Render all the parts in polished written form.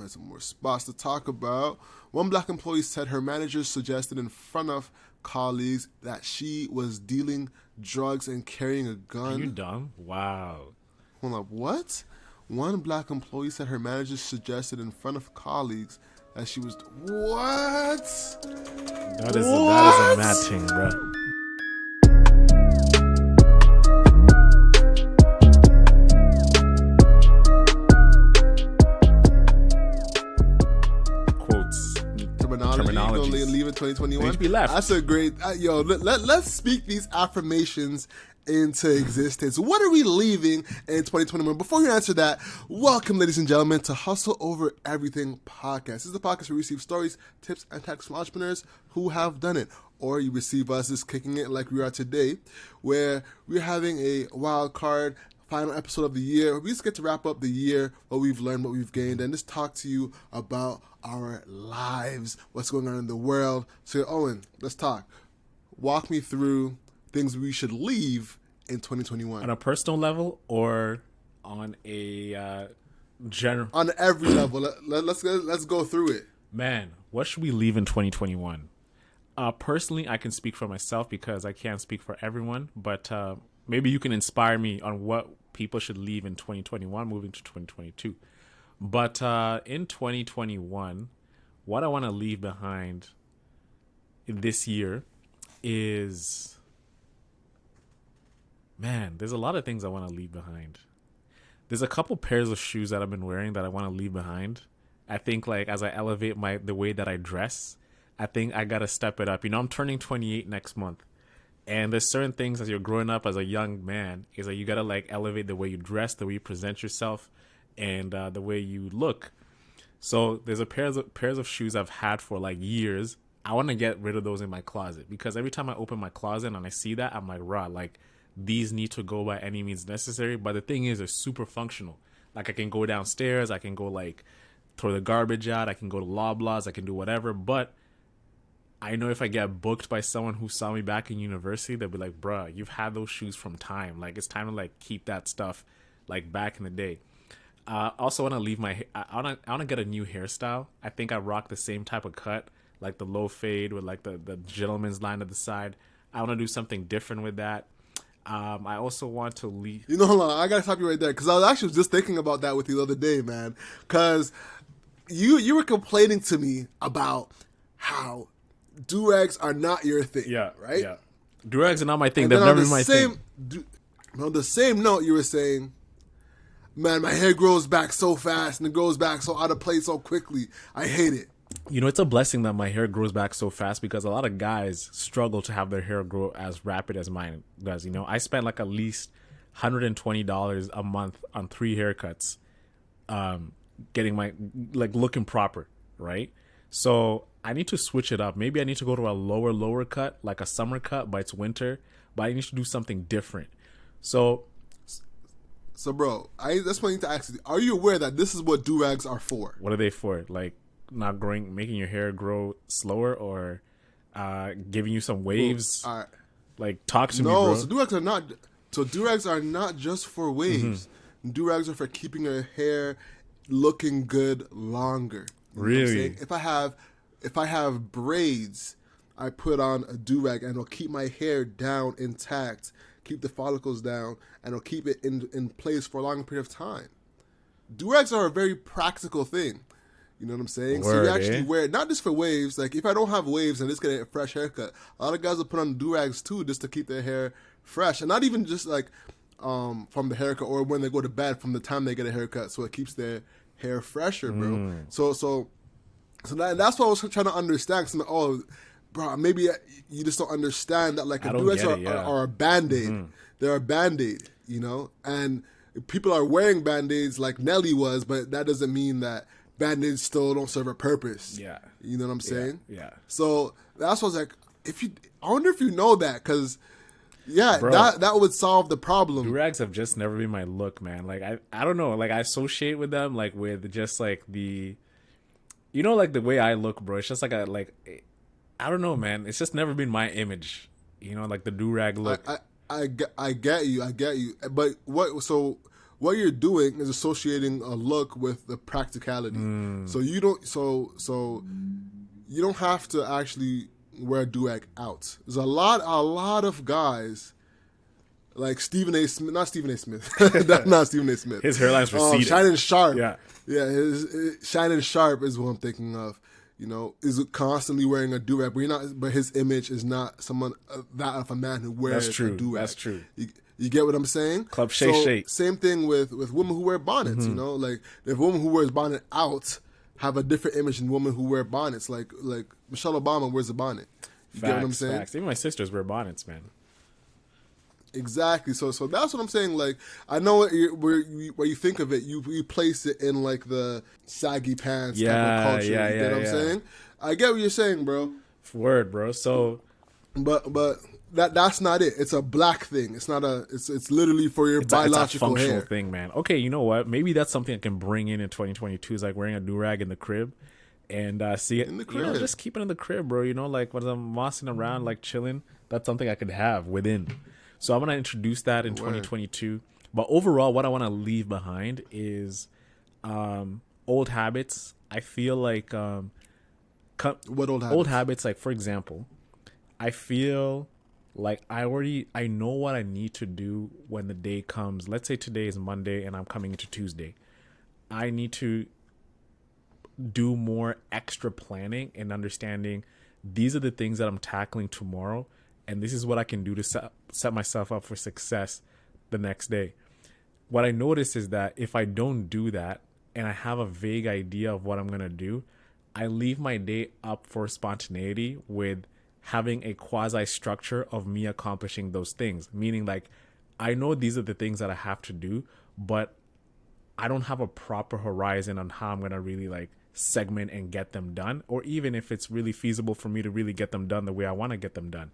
find some more spots to talk about. One black employee said her manager suggested in front of colleagues that she was dealing drugs and carrying a gun. Are you dumb? Wow. Hold up, what? One black employee said her manager suggested in front of colleagues that she was... What? That is a mad thing, bro. Terminology. Leave it 2021. Be left. That's a great... let's speak these affirmations into existence. What are we leaving in 2021? Before you answer that, welcome, ladies and gentlemen, to Hustle Over Everything podcast. This is the podcast where we receive stories, tips, and tactics from entrepreneurs who have done it. Or you receive us as kicking it like we are today, where we're having a wild card final episode of the year. We just get to wrap up the year, what we've learned, what we've gained, and just talk to you about our lives, what's going on in the world. So, Owen, let's talk. Walk me through things we should leave in 2021. On a personal level or on a general? On every level. Let's go through it. Man, what should we leave in 2021? Personally, I can speak for myself because I can't speak for everyone, but maybe you can inspire me on what people should leave in 2021 moving to 2022. But in 2021, what I want to leave behind in this year is, man, there's a lot of things I want to leave behind. There's a couple pairs of shoes that I've been wearing that I want to leave behind. I think like as I elevate the way that I dress, I think I got to step it up. You know, I'm turning 28 next month. And there's certain things as you're growing up as a young man is that you got to like elevate the way you dress, the way you present yourself, and the way you look. So there's a pairs of shoes I've had for like years. I want to get rid of those in my closet because every time I open my closet and I see that, I'm like, rah, like these need to go by any means necessary. But the thing is, they're super functional. Like I can go downstairs, I can go like throw the garbage out, I can go to Loblaws, I can do whatever. But I know if I get booked by someone who saw me back in university, they'll be like, bruh, you've had those shoes from time. Like, it's time to, like, keep that stuff, like, back in the day. Also want to leave I want to get a new hairstyle. I think I rock the same type of cut, like the low fade with, like, the gentleman's line at the side. I want to do something different with that. I also want to leave... You know, hold on. I got to stop you right there because I was actually just thinking about that with you the other day, man. Because you were complaining to me about how... do-rags are not your thing, right? Yeah, do-rags are not my thing. They've never been my thing. On the same note, you were saying, man, my hair grows back so fast and it grows back so out of place so quickly. I hate it. You know, it's a blessing that my hair grows back so fast because a lot of guys struggle to have their hair grow as rapid as mine does. You know, I spend like at least $120 a month on 3 haircuts, getting my, like, looking proper, right? So I need to switch it up. Maybe I need to go to a lower cut, like a summer cut, but it's winter. But I need to do something different. So bro, that's what I need to ask you. Are you aware that this is what do-rags are for? What are they for? Like not growing, making your hair grow slower, or giving you some waves? Well, like talk to me, bro. No, so do-rags are not just for waves. Mm-hmm. Do-rags are for keeping your hair looking good longer. You really? If I have braids, I put on a do-rag and it'll keep my hair down intact, keep the follicles down, and it'll keep it in place for a long period of time. Do-rags are a very practical thing. You know what I'm saying? So you actually wear it, not just for waves. Like if I don't have waves and just get a fresh haircut, a lot of guys will put on do-rags too just to keep their hair fresh. And not even just like from the haircut or when they go to bed from the time they get a haircut. So it keeps their hair fresher, bro. So that's what I was trying to understand. Cause I'm like, oh, bro, maybe you just don't understand that like do-rags are a Band-Aid. Mm-hmm. They're a Band-Aid, you know? And people are wearing Band-Aids like Nelly was, but that doesn't mean that Band-Aids still don't serve a purpose. Yeah. You know what I'm saying? Yeah. So that's what I was like, I wonder if you know that, because Bro, that would solve the problem. Do-rags have just never been my look, man. Like I don't know. Like I associate with them like with just like the, you know, like the way I look, bro. It's just like I don't know, man. It's just never been my image. You know, like the do-rag look. I get you. But what you're doing is associating a look with the practicality. So you don't have to actually wear a do-rag out. There's a lot of guys like Stephen A. Smith, not Stephen A. Smith, not Stephen A. Smith. His hairline's receded. Shannon Sharp. Yeah. His Shannon Sharp is what I'm thinking of. Is constantly wearing a do-rag, but his image is not someone that of a man who wears That's true. a do-rag. That's true. You get what I'm saying? Club Shay. Same thing with women who wear bonnets. Like if women who wears bonnet out have a different image than women who wear bonnets. Like Michelle Obama wears a bonnet. You get what I'm saying? Facts. Even my sisters wear bonnets, man. Exactly. So that's what I'm saying. Like I know where you think of it, you place it in like the saggy pants type of culture. You get what I'm saying? I get what you're saying, bro. Word, bro. So, but that's not it. It's a black thing. It's not a. It's literally for your biological it's a functional hair thing, man. Okay, you know what? Maybe that's something I can bring in 2022. Is like wearing a do-rag in the crib, and see it in the crib. just keep it in the crib, bro. Like when I'm mossing around, like chilling. That's something I could have within. So I'm going to introduce that in 2022. But overall, what I want to leave behind is old habits. I feel like... what old habits? Old habits, like, for example, I feel like I know what I need to do when the day comes. Let's say today is Monday and I'm coming into Tuesday. I need to do more extra planning and understanding these are the things that I'm tackling tomorrow. And this is what I can do to set myself up for success the next day. What I notice is that if I don't do that and I have a vague idea of what I'm going to do, I leave my day up for spontaneity with having a quasi structure of me accomplishing those things. Meaning like, I know these are the things that I have to do, but I don't have a proper horizon on how I'm going to really like segment and get them done. Or even if it's really feasible for me to really get them done the way I want to get them done.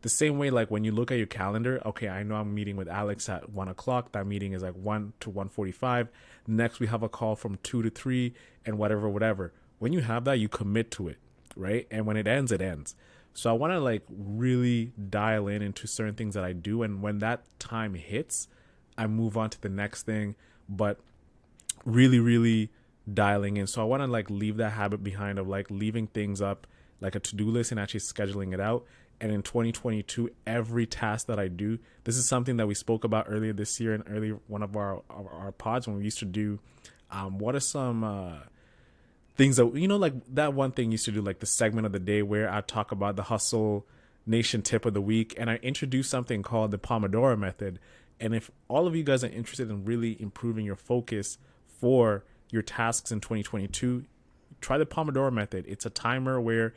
The same way, like when you look at your calendar, okay, I know I'm meeting with Alex at 1 o'clock. That meeting is like 1 to 1:45. Next, we have a call from 2 to 3 and whatever. When you have that, you commit to it, right? And when it ends, it ends. So I want to like really dial into certain things that I do. And when that time hits, I move on to the next thing, but really, really dialing in. So I want to like leave that habit behind of like leaving things up like a to-do list and actually scheduling it out. And in 2022, every task that I do, this is something that we spoke about earlier this year in early one of our pods when we used to do, what are some things that, like that one thing used to do, like the segment of the day where I talk about the Hustle Nation tip of the week. And I introduced something called the Pomodoro method. And if all of you guys are interested in really improving your focus for your tasks in 2022, try the Pomodoro method. It's a timer where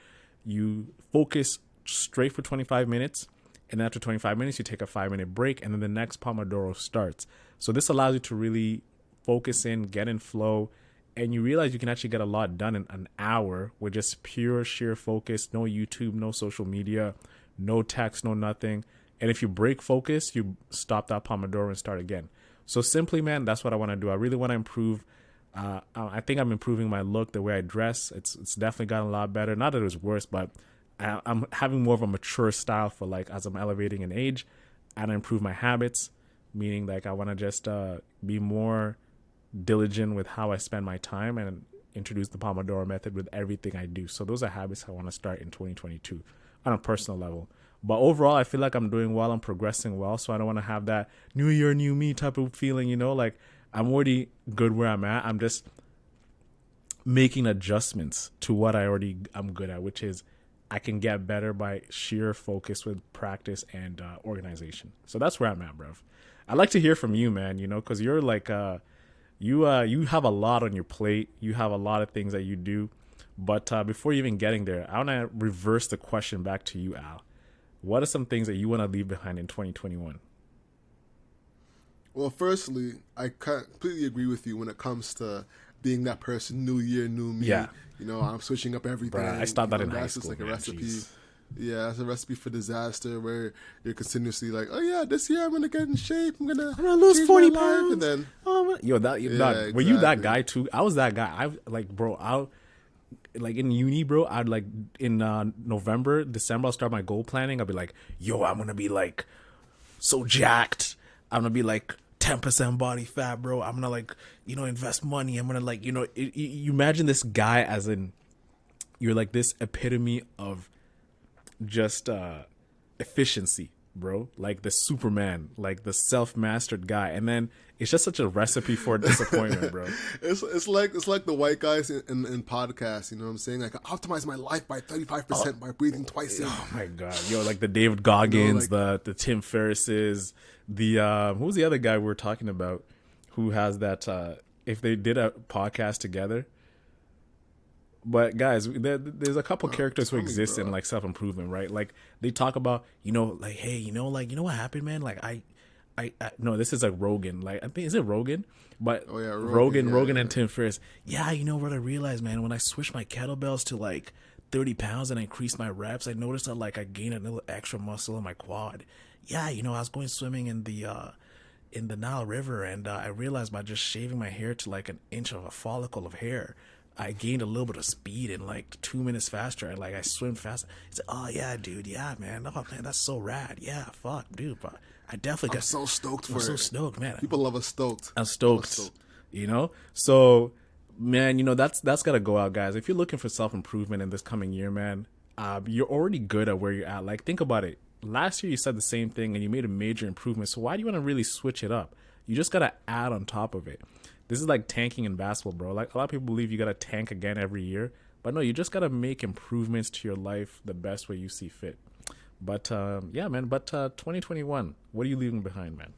you focus straight for 25 minutes, and after 25 minutes you take a 5-minute break, and then the next Pomodoro starts. So this allows you to really focus in, get in flow, and you realize you can actually get a lot done in an hour with just pure sheer focus. No YouTube, no social media, no text, no nothing. And if you break focus, you stop that Pomodoro and start again. So simply, man, that's what I want to do. I really want to improve. I think I'm improving my look, the way I dress. It's definitely gotten a lot better. Not that it was worse, but I'm having more of a mature style for like as I'm elevating in age, and I improve my habits, meaning like I want to just be more diligent with how I spend my time and introduce the Pomodoro method with everything I do. So those are habits I want to start in 2022 on a personal level. But overall, I feel like I'm doing well. I'm progressing well. So I don't want to have that new year, new me type of feeling, like I'm already good where I'm at. I'm just making adjustments to what I'm good at, which is I can get better by sheer focus with practice and organization. So that's where I'm at, bro. I'd like to hear from you, man, because you're like, you have a lot on your plate. You have a lot of things that you do. But before even getting there, I want to reverse the question back to you, Al. What are some things that you want to leave behind in 2021? Well, firstly, I completely agree with you when it comes to being that person, new year, new me. Yeah. I'm switching up everything. Bruh, I stopped that in high school. That's just like a recipe. Jeez. Yeah, it's a recipe for disaster where you're continuously like, oh yeah, this year I'm gonna get in shape. I'm gonna lose 40 pounds. And then, exactly. Were you that guy too? I was that guy. Like in uni, bro, I'd like in November, December, I'll start my goal planning. I'll be like, yo, I'm gonna be like so jacked. I'm gonna be like 10% body fat, bro. I'm gonna like, invest money. I'm gonna like, you imagine this guy as in, you're like this epitome of just efficiency, bro. Like the Superman, like the self-mastered guy, and then it's just such a recipe for disappointment, bro. It's like the white guys in podcasts. You know what I'm saying? Like, optimize my life by 35% by breathing twice in. Oh my god, yo, like the David Goggins, the Tim Ferrisses, the who was the other guy we were talking about, who has that? If they did a podcast together. But guys, there's a couple characters who exist in like self-improvement, right? Like they talk about, like, hey, what happened, man? Like I no, this is like Rogan. Like I think, is it Rogan? But oh, yeah, Rogan and Tim Ferriss. Yeah, what I realized, man, when I switched my kettlebells to like 30 pounds and I increased my reps, I noticed that like I gained a little extra muscle in my quad. Yeah, I was going swimming in the Nile River, and I realized by just shaving my hair to like an inch of a follicle of hair, I gained a little bit of speed in like 2 minutes faster. And like I swim fast. It's like, oh yeah, dude, yeah, man. Oh man, that's so rad. Yeah, fuck, dude. But I definitely got so stoked for it. I'm so stoked, man. People love us stoked. I'm stoked. So man, that's gotta go out, guys. If you're looking for self-improvement in this coming year, man, you're already good at where you're at. Like, think about it. Last year you said the same thing and you made a major improvement. So why do you want to really switch it up? You just gotta add on top of it. This is like tanking in basketball, bro. Like, a lot of people believe you gotta tank again every year, but no, you just gotta make improvements to your life the best way you see fit. But yeah, man. But 2021, what are you leaving behind, man?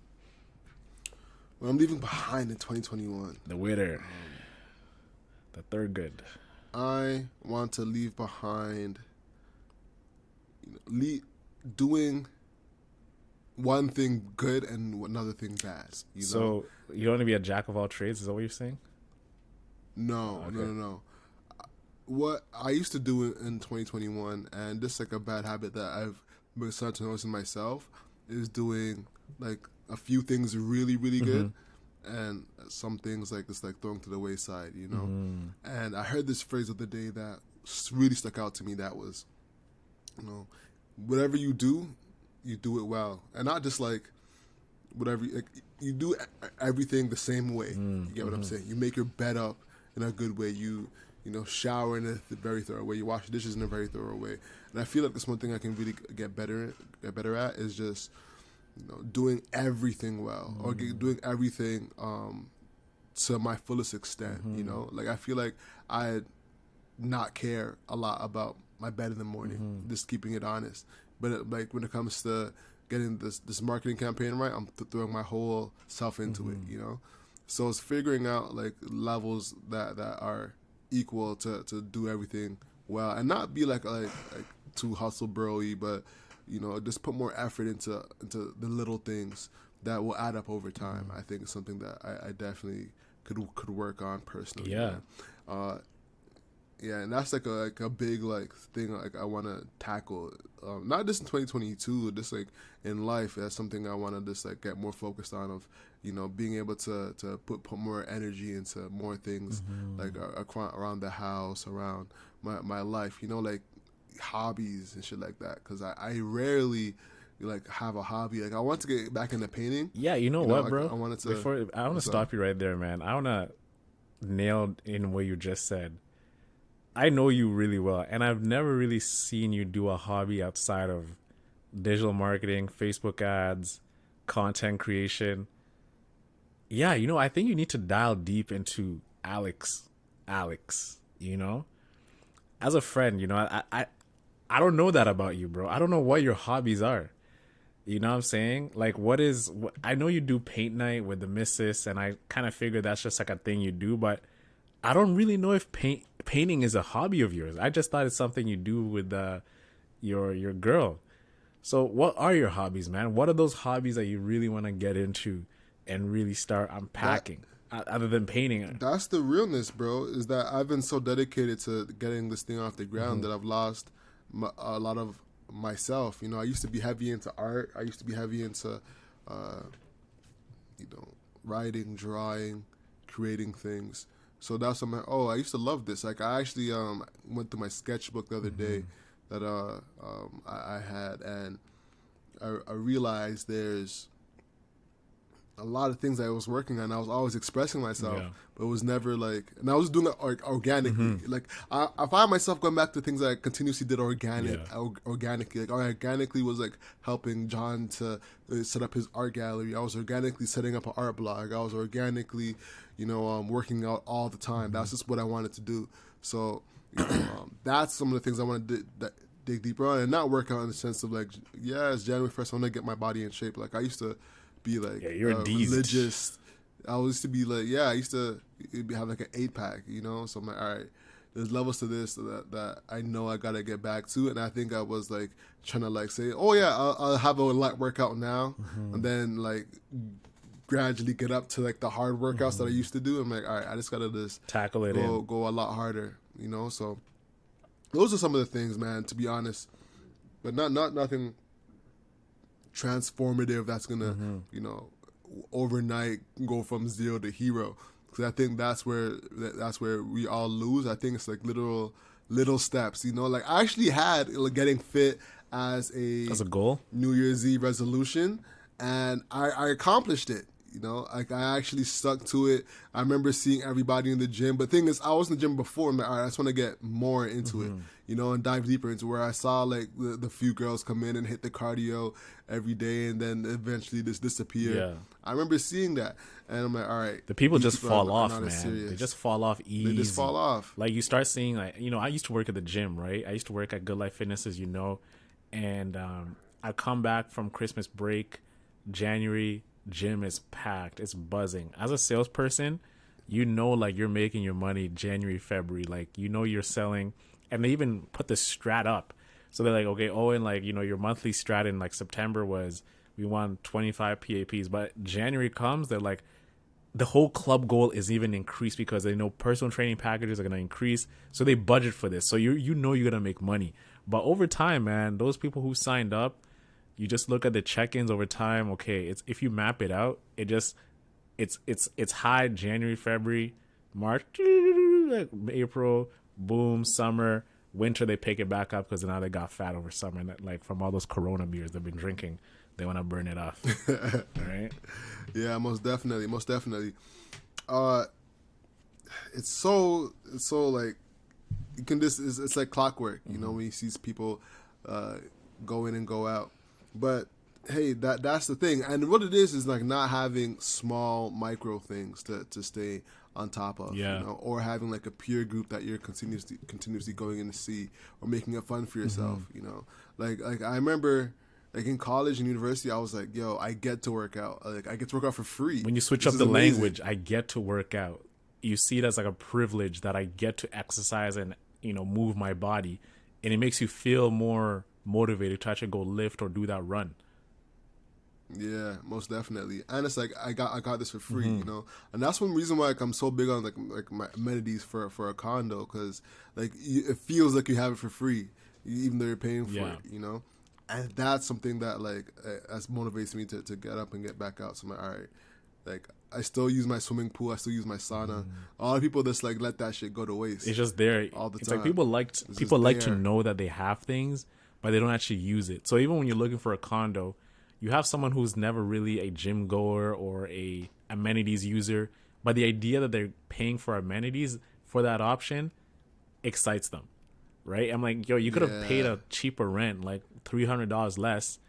What I'm leaving behind in 2021, the winner, the third good. I want to leave behind doing one thing good and another thing bad. So you don't want to be a jack of all trades? Is that what you're saying? No, okay. No. What I used to do in 2021, and this is like a bad habit that I've been starting to notice in myself, is doing like a few things really, really good, and some things like just like throwing to the wayside, And I heard this phrase the other day that really stuck out to me. That was, whatever you do it well, and not just like whatever. Like, you do everything the same way. You get what I'm saying? You make your bed up in a good way. You shower in a very thorough way. You wash dishes in a very thorough way. And I feel like that's one thing I can really get better at is just doing everything well, or doing everything to my fullest extent. Like I feel like I not care a lot about my bed in the morning, just keeping it honest. But like when it comes to getting this marketing campaign right, I'm throwing my whole self into it, So it's figuring out like levels that are equal to do everything well, and not be like too hustle bro-y, but just put more effort into the little things that will add up over time. I think it's something that I definitely could work on personally. Yeah. Yeah, and that's like a big like thing like I want to tackle, not just in 2022, just like in life. That's something I want to just like get more focused on, of being able to put more energy into more things like around the house, around my life, like hobbies and shit like that, because I rarely like have a hobby. Like I want to get back into painting. Yeah, what, bro? I wanted to. I want to stop you right there, man. I want to nail in what you just said. I know you really well, and I've never really seen you do a hobby outside of digital marketing, Facebook ads, content creation. Yeah, I think you need to dial deep into Alex. As a friend, I don't know that about you, bro. I don't know what your hobbies are. You know what I'm saying? Like, I know you do paint night with the missus, and I kind of figured that's just like a thing you do, but I don't really know if painting is a hobby of yours. I just thought it's something you do with your girl. So what are your hobbies, man? What are those hobbies that you really want to get into and really start unpacking, other than painting? That's the realness, bro, is that I've been so dedicated to getting this thing off the ground that I've lost a lot of myself. I used to be heavy into art. I used to be heavy into, writing, drawing, creating things. So that's something. Oh, I used to love this. Like I actually went through my sketchbook the other day that I had, and I realized there's a lot of things I was working on. I was always expressing myself, Yeah. but it was never like, and I was doing that organically. Mm-hmm. Like I find myself going back to things that I continuously did Yeah. organically. Like I organically was like helping John to set up his art gallery. I was organically setting up an art blog. I was organically, working out all the time. That's just what I wanted to do. So, that's some of the things I want to dig deeper on, and not work out in the sense of like, yeah, it's January 1st, I want to get my body in shape. Like I used to be like You're a religious. I used to be like, I used to have like an 8-pack, so I'm like, all right, there's levels to this that I know I gotta get back to, and I think I was like trying to like say, oh yeah, I'll have a light workout now, and then like gradually get up to like the hard workouts that I used to do. I'm like, all right, I just gotta just Tackle it go a lot harder, So those are some of the things, man. To be honest, but not nothing transformative that's gonna overnight go from zero to hero, because I think that's where we all lose. I think it's like little steps, like I actually had like getting fit as a goal, New Year's Eve resolution, and I accomplished it. Like I actually stuck to it. I remember seeing everybody in the gym. But the thing is, I was in the gym before. I'm like, all right, I just want to get more into it, and dive deeper into where I saw like the few girls come in and hit the cardio every day, and then eventually just disappear. Yeah. I remember seeing that, and I'm like, all right. The people just fall off, man. Serious. They just fall off easy. They just fall off. Like you start seeing, like, I used to work at the gym, right? I used to work at Good Life Fitness, as you know, and I come back from Christmas break, January. Gym is packed. It's buzzing. As a salesperson, like you're making your money January, February. Like, you're selling, and they even put the strat up. So they're like, okay, and like, your monthly strat in like September was we want 25 PAPs, but January comes, they're like, the whole club goal is even increased because they know personal training packages are going to increase. So they budget for this. So you're going to make money. But over time, man, those people who signed up, you just look at the check-ins over time. Okay, if you map it out, it's high January, February, March, like April, boom, summer, winter. They pick it back up because now they got fat over summer, and like from all those Corona beers they've been drinking, they want to burn it off. Right? Yeah, most definitely. It's so like you can just it's like clockwork. When you see people go in and go out. But hey, that's the thing, and what it is like not having small micro things to stay on top of, or having like a peer group that you're continuously going in to see, or making it fun for yourself. Like I remember, like in college and university, I was like, yo, I get to work out. Like I get to work out for free. When you switch up the language, I get to work out. You see it as like a privilege that I get to exercise and move my body, and it makes you feel more motivated to actually go lift or do that run. Yeah, most definitely. And it's like I got this for free, and that's one reason why I'm so big on like my amenities for a condo, because like it feels like you have it for free even though you're paying for it, and that's something that like that motivates me to get up and get back out. So I'm like, all right, like I still use my swimming pool, I still use my sauna. A lot of people just like let that shit go to waste. It's just there all the time. It's like people like to know that they have things, but they don't actually use it. So even when you're looking for a condo, you have someone who's never really a gym goer or a amenities user, but the idea that they're paying for amenities for that option excites them, right? I'm like, yo, you could have paid a cheaper rent, like $300 less,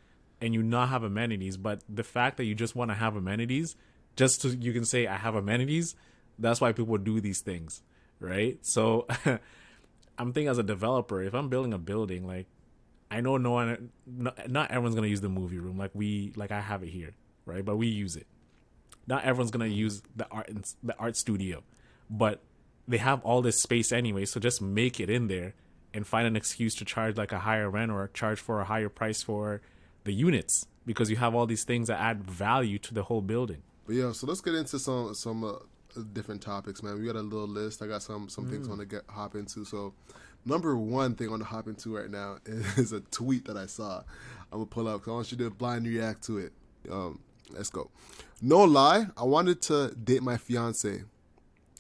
and you not have amenities. But the fact that you just want to have amenities, just so you can say I have amenities, that's why people do these things, right? So I'm thinking as a developer, if I'm building a building, like I know not everyone's gonna use the movie room like I have it here, right? But we use it. Not everyone's gonna use the art studio, but they have all this space anyway. So just make it in there and find an excuse to charge like a higher rent or charge for a higher price for the units, because you have all these things that add value to the whole building. But yeah, so let's get into some different topics, man. We got a little list. I got some things I want to hop into. So number one thing I want to hop into right now is a tweet that I saw. I'm going to pull up because I want you to blind react to it. Let's go. No lie, I wanted to date my fiance.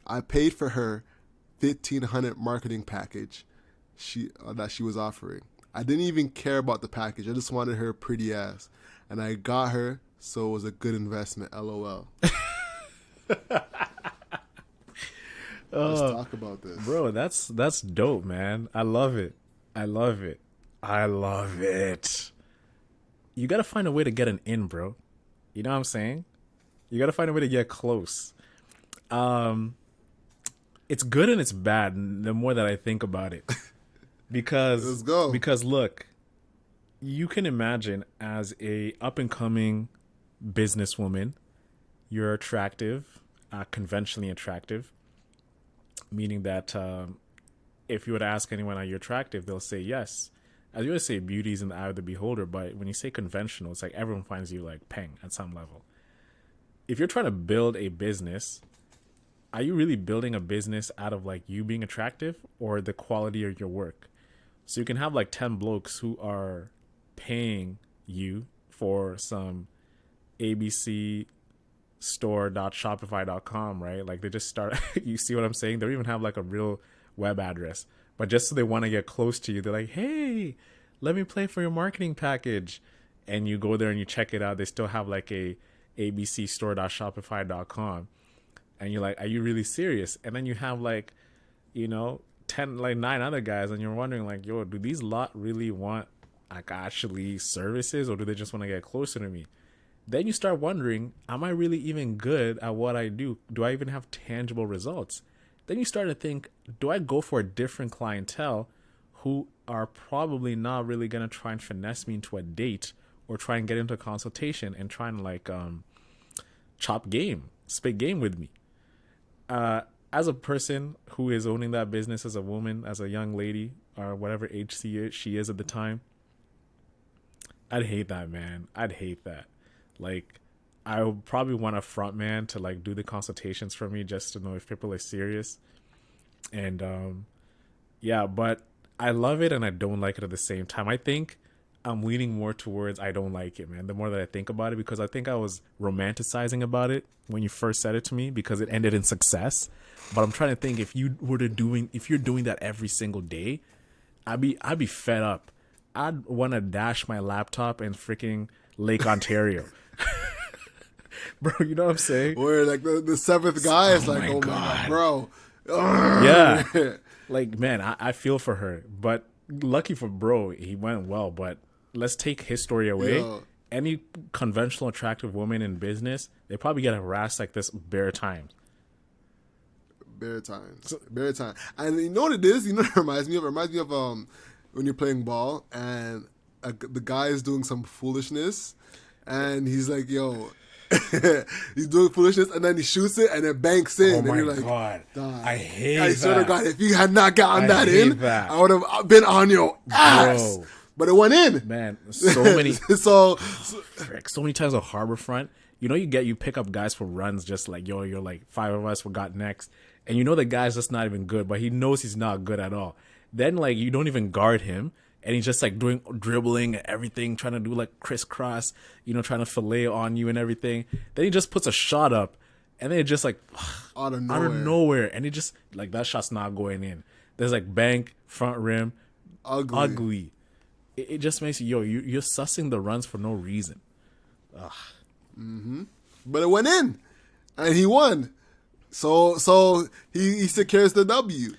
I paid for her $1,500 marketing package that she was offering. I didn't even care about the package. I just wanted her pretty ass. And I got her So it was a good investment. LOL. Let's talk about this. Bro, that's dope, man. I love it. I love it. I love it. You gotta find a way to get an in, bro. You know what I'm saying? You gotta find a way to get close. It's good and it's bad the more that I think about it. Because Let's go. Because look, you can imagine as a up and coming businesswoman, you're attractive, conventionally attractive, meaning that if you were to ask anyone, are you attractive, they'll say yes. As you would say, beauty is in the eye of the beholder, but when you say conventional, it's like everyone finds you like peng at some level. If you're trying to build a business, are you really building a business out of like you being attractive or the quality of your work? So you can have like 10 blokes who are paying you for some ABC store.shopify.com, right? Like they just start, you see what I'm saying? They don't even have like a real web address, but just so they want to get close to you, they're like, hey, let me play for your marketing package. And you go there and you check it out. They still have like a ABC store.shopify.com. And you're like, are you really serious? And then you have like, 9 other guys, and you're wondering like, yo, do these lot really want like actually services, or do they just want to get closer to me? Then you start wondering, am I really even good at what I do? Do I even have tangible results? Then you start to think, do I go for a different clientele who are probably not really going to try and finesse me into a date or try and get into a consultation and try and like spit game with me? As a person who is owning that business, as a woman, as a young lady, or whatever age she is at the time, I'd hate that, man. I'd hate that. Like, I would probably want a front man to like do the consultations for me just to know if people are serious. And yeah, but I love it and I don't like it at the same time. I think I'm leaning more towards I don't like it, man, the more that I think about it, because I think I was romanticizing about it when you first said it to me because it ended in success. But I'm trying to think, if you're doing that every single day, I'd be fed up. I'd want to dash my laptop in freaking Lake Ontario. Bro, you know what I'm saying? Where like the seventh guy is like, oh my God, bro. Yeah. Like, man, I feel for her. But lucky for bro, he went well. But let's take his story away. Yo. Any conventional attractive woman in business, they probably get harassed like this bare times. Bare times. And you know what it is? You know what it reminds me of? It reminds me of when you're playing ball and the guy is doing some foolishness and he's like, yo, he's doing foolishness and then he shoots it and it banks in. Oh and my you're like, God. I hate I that. swear to God, if you had not gotten that hate in, that. I would have been on your ass. Bro. But it went in. Man, so many so many times on Harborfront, you pick up guys for runs just like, yo, you're like 5 of us, we got next. And you know the guy's just not even good, but he knows he's not good at all. Then like you don't even guard him. And he's just like doing dribbling and everything, trying to do like crisscross, trying to fillet on you and everything. Then he just puts a shot up and then it just like out of nowhere. And he just like, that shot's not going in. There's like bank, front rim, ugly. It just makes you, you're sussing the runs for no reason. Ugh. Mm-hmm. But it went in and he won. So he secures the W.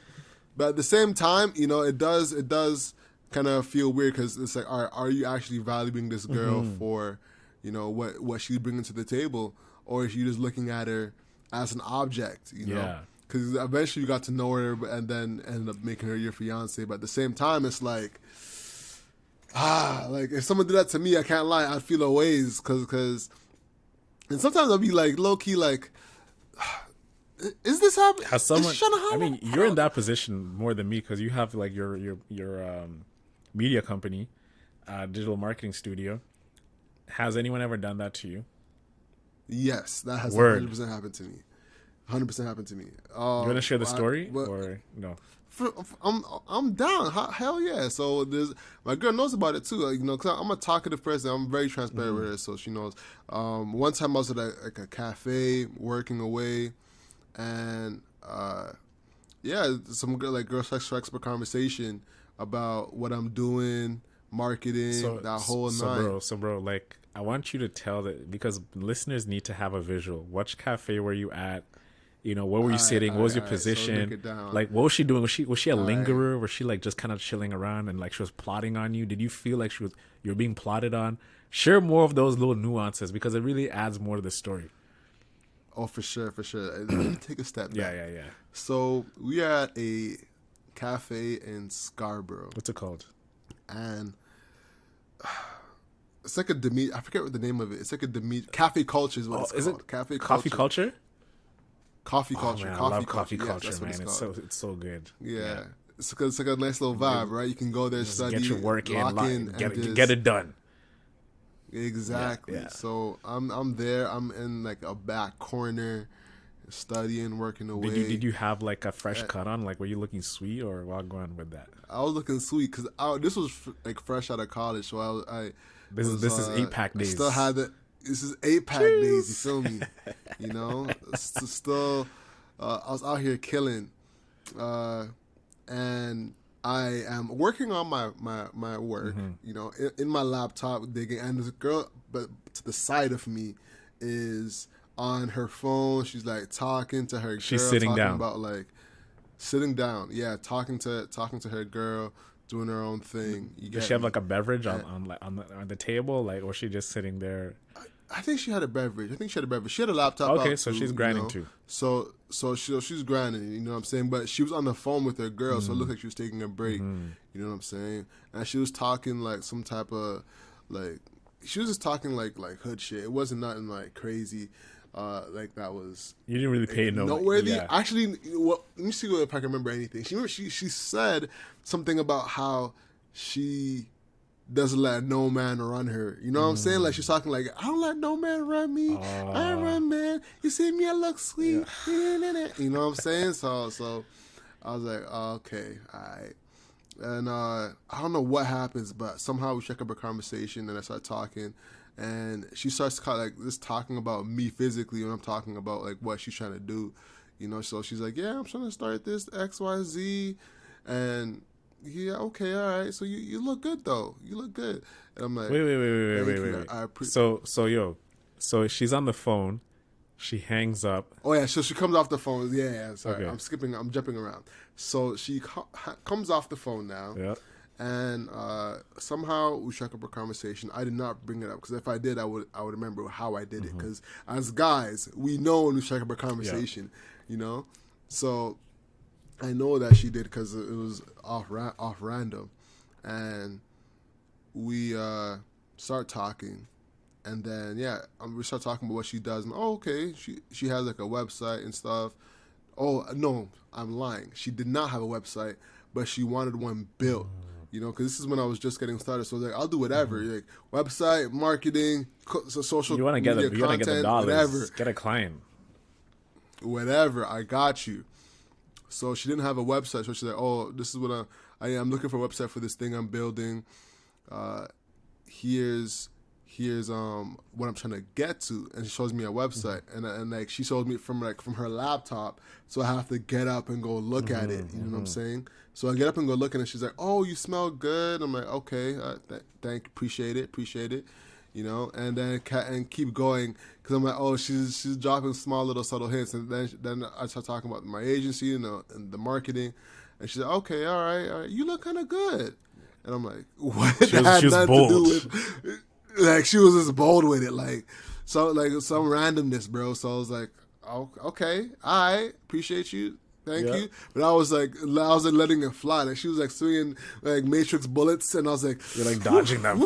But at the same time, it does kind of feel weird because it's like, are you actually valuing this girl for, what she's bringing to the table, or is you just looking at her as an object? Yeah. Because eventually you got to know her and then ended up making her your fiance. But at the same time, it's like, like if someone did that to me, I can't lie, I'd feel a ways because, and sometimes I'll be like low key like, is this happening? Has someone? I mean, you're in that position more than me because you have like your media company, digital marketing studio. Has anyone ever done that to you? Yes, that has 100% happened to me. 100% happened to me. You want to share the story or no? I'm down. Hell yeah. So my girl knows about it too. Cause I'm a talkative person. I'm very transparent with her, so she knows. One time I was at a cafe working away, and some girl sex expert conversation about what I'm doing, marketing, that whole nine. Bro, like I want you to tell that because listeners need to have a visual. Which cafe were you at? You know, where were you sitting? What was your position? So like, what was she doing? Was she a lingerer? Right. Was she like just kind of chilling around and like she was plotting on you? Did you feel like you were being plotted on? Share more of those little nuances because it really adds more to the story. Oh, for sure, for sure. Let me take a step back. Yeah. So we are at a cafe in Scarborough. What's it called? And it's like a Demi. I forget what the name of it. It's like a Demi. Cafe Culture is what it's called. It Cafe Coffee Culture? Coffee Culture. Man, Coffee I love Coffee Culture, Culture, yes, man. It's so good. Yeah. It's like a nice little vibe, right? You can go there, Just study, get your work lock in, and get it done. Exactly. Yeah. So I'm there. I'm in like a back corner, studying, working away. Did you have like a fresh cut on? Like, were you looking sweet or what going with that? I was looking sweet because this was like fresh out of college, so This is 8-pack days. I still had the. This is 8-pack days. You feel me? You know, still. I was out here killing, and I am working on my work. Mm-hmm. You know, in my laptop digging, and this girl, but to the side of me, is on her phone. She's like talking to her. She's girl, sitting talking down. about like sitting down. Yeah, talking to her girl, doing her own thing. Does she have like a beverage on the table, like, or she just sitting there? I think she had a beverage. She had a laptop. Okay, out so too, she's grinding too. So she's grinding. You know what I'm saying? But she was on the phone with her girl, so it looked like she was taking a break. You know what I'm saying? And she was talking like some type of like she was just talking like hood shit. It wasn't nothing like crazy. Like that was. You didn't really pay noteworthy. Yeah. Actually, well, let me see if I can remember anything. She said something about how she doesn't let no man run her. You know what I'm saying? Like she's talking like, I don't let no man run me. I run man. You see me, I look sweet. Yeah. You know what I'm saying? So I was like, oh, okay, all right. And I don't know what happens, but somehow we check up a conversation and I start talking. And she starts kind of like just talking about me physically when I'm talking about like what she's trying to do, you know. So she's like, "Yeah, I'm trying to start this XYZ," and yeah, okay, all right. So you look good though. You look good. And I'm like, wait. So she's on the phone. She hangs up. Oh yeah, so she comes off the phone. Yeah. Sorry, Okay. I'm jumping around. So she comes off the phone now. Yeah. And somehow we struck up a conversation. I did not bring it up because if I did, I would remember how I did it. Because as guys, we know when we strike up a conversation, you know. So I know that she did because it was off random, and we start talking, and then we start talking about what she does. And okay, she has like a website and stuff. Oh no, I'm lying. She did not have a website, but she wanted one built. You know, because this is when I was just getting started. So like, I'll do whatever, like website, marketing, social. You want to get the dollars. Whatever. Get a client. Whatever. I got you. So she didn't have a website. So she's like, "Oh, this is what I'm looking for a website for this thing I'm building. Here's what I'm trying to get to." And she shows me a website, and like she showed me from her laptop. So I have to get up and go look at it. You know what I'm saying? So I get up and go look at it. She's like, "Oh, you smell good." I'm like, "Okay, appreciate it." You know, and then keep going because I'm like, "Oh, she's dropping small little subtle hints." And then I start talking about my agency and the marketing, and she's like, "Okay, all right, you look kind of good." And I'm like, "What?" She was bold. To do with, like she was just bold with it, like some randomness, bro. So I was like, "Oh, okay, all right, appreciate you." Thank you. But I was like letting it fly. Like she was like swinging like Matrix bullets, and I was like, you're like dodging them.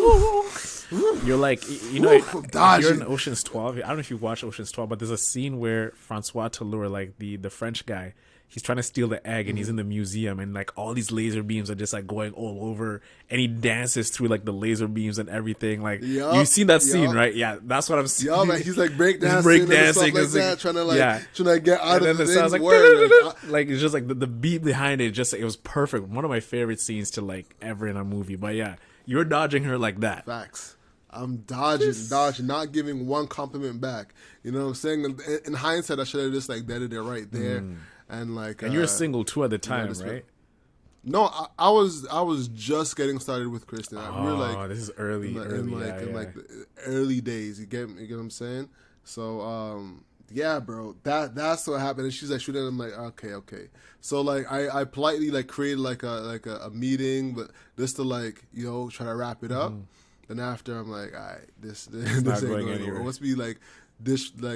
You're like, you know, if you're in Ocean's 12. I don't know if you watch Ocean's 12, but there's a scene where Francois Toulour, like the French guy, he's trying to steal the egg, and he's in the museum, and like all these laser beams are just like going all over, and he dances through like the laser beams and everything. Like you've seen that scene, right? Yeah, that's what I'm seeing. Yeah, man, he's like breakdancing and stuff like that, trying to get out of the thing. Sounds like it's just like the beat behind it. Just it was perfect. One of my favorite scenes to like ever in a movie. But yeah, you're dodging her like that. Facts. I'm dodging, not giving one compliment back. You know what I'm saying? In hindsight, I should have just like deaded it right there. And like, and you're single too at the time, right? No, I was just getting started with Kristen. We were like This is early, in like the early days. You get what I'm saying? So yeah, bro, that's what happened. And she's like shooting. I'm like, okay. So like I politely like created like a meeting, but just to like try to wrap it up. Then after I'm like, all right, this ain't not going going anywhere. anywhere. Once we like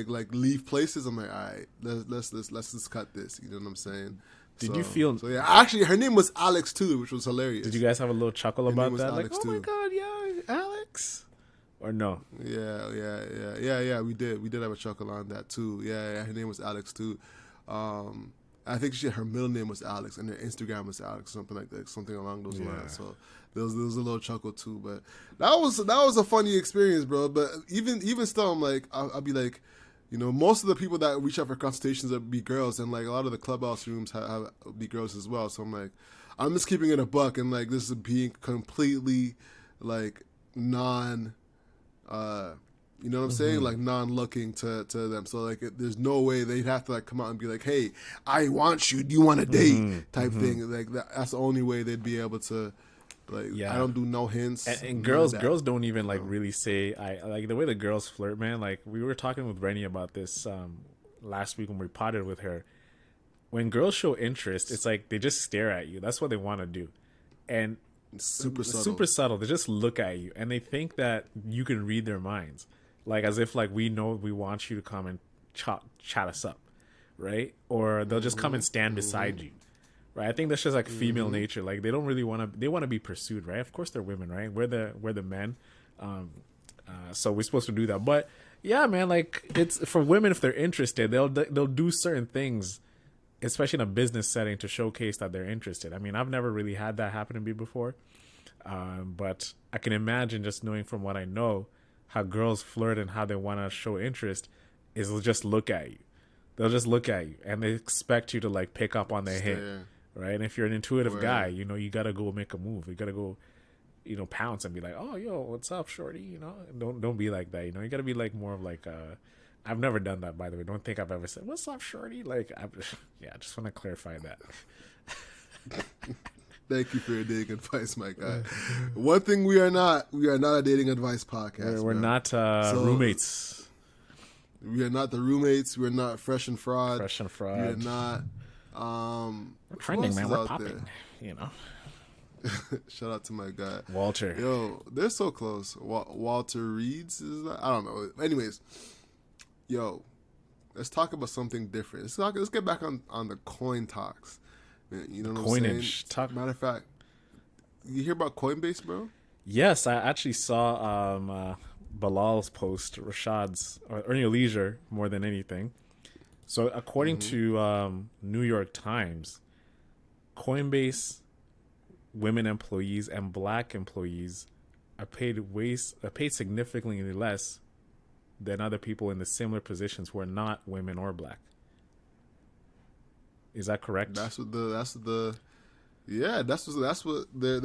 like leave places, I'm like, all right, let's just cut this. You know what I'm saying? Did you feel? So yeah, actually, her name was Alex too, which was hilarious. Did you guys have a little chuckle Her name about was that? Like, Alex oh my too. god, yeah, Alex, or no? Yeah. We did have a chuckle on that too. Yeah. Her name was Alex too. I think her middle name was Alex, and her Instagram was Alex, something like that, something along those lines. So there was a little chuckle too. But that was a funny experience, bro. But even still, I'm like, I'll be like. Most of the people that reach out for consultations would be girls, and like a lot of the clubhouse rooms have be girls as well. So I'm like, I'm just keeping it a buck, and like this is being completely like non, you know what I'm saying, like non-looking to them. So like, there's no way they'd have to like come out and be like, hey, I want you. Do you want a date? Type thing. Like that's the only way they'd be able to. Like I don't do no hints. And girls don't even like really say I like the way the girls flirt, man. Like we were talking with Rennie about this last week when we potted with her. When girls show interest, it's like they just stare at you. That's what they want to do, and super subtle. They just look at you and they think that you can read their minds, like as if like we know we want you to come and chat us up, right? Or they'll just come and stand beside you. Right, I think that's just like female nature. Like they don't really want to. They want to be pursued, right? Of course, they're women, right? We're the men, so we're supposed to do that. But yeah, man, like it's for women if they're interested, they'll do certain things, especially in a business setting, to showcase that they're interested. I mean, I've never really had that happen to me before, but I can imagine just knowing from what I know how girls flirt and how they want to show interest is they'll just look at you. They'll just look at you and they expect you to like pick up on their hint. Right, and if you're an intuitive guy, you gotta go make a move. You gotta go, pounce and be like, "Oh, yo, what's up, shorty?" Don't be like that. You gotta be like more of like. I've never done that, by the way. Don't think I've ever said, "What's up, shorty?" Like, I just want to clarify that. Thank you for your dating advice, my guy. One thing we are not a dating advice podcast. We're not roommates. We are not the roommates. We're not fresh and fraud. We are not. We're trending, man. We're popping. Shout out to my guy Walter. Yo, they're so close. Walter Reeds is that? I don't know. Anyways, yo, let's talk about something different. Let's get back on the coin talks. You know what Coinage. I'm saying? Matter of fact, you hear about Coinbase, bro? Yes, I actually saw Bilal's post, Rashad's, or Earn Your Leisure more than anything. So according to New York Times, Coinbase women employees and black employees are paid significantly less than other people in the similar positions who are not women or black. Is that correct? That's what they're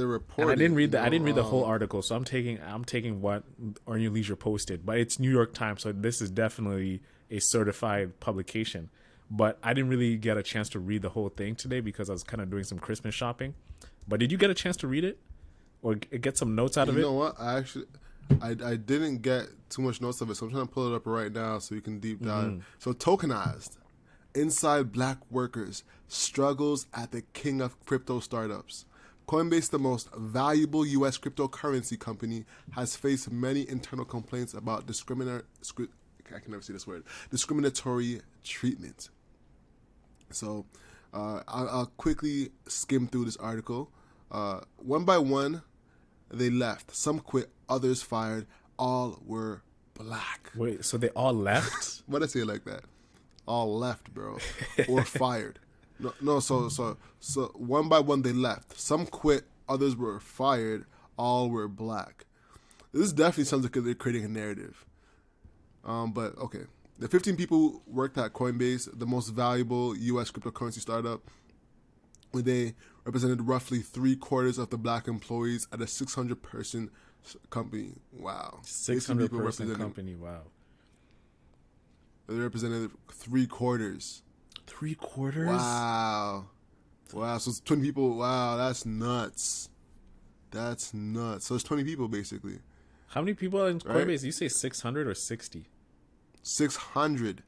reporting. And I didn't read the whole article, so I'm taking what Earn Your Leisure posted, but it's New York Times, so this is definitely a certified publication. But I didn't really get a chance to read the whole thing today because I was kind of doing some Christmas shopping. But did you get a chance to read it or get some notes out of it? You know what? I didn't get too much notes of it, so I'm trying to pull it up right now so you can deep dive. So tokenized. Inside black workers struggles at the king of crypto startups. Coinbase, the most valuable U.S. cryptocurrency company, has faced many internal complaints about discriminatory treatment. So I'll quickly skim through this article. One by one, they left. Some quit, others fired. All were black. Wait, so they all left? Why'd I say it like that? All left, bro, or fired. No. So one by one they left. Some quit, others were fired. All were black. This definitely sounds like they're creating a narrative. But okay, the 15 people worked at Coinbase, the most valuable U.S. cryptocurrency startup, where they represented roughly 3/4 of the black employees at a 600-person company. Wow, 600-person company. Wow. They represented 3/4. 3/4? Wow. Wow, so it's 20 people. Wow, that's nuts. That's nuts. So it's 20 people basically. How many people are in Coinbase? Right? You say 600 or 60? 600.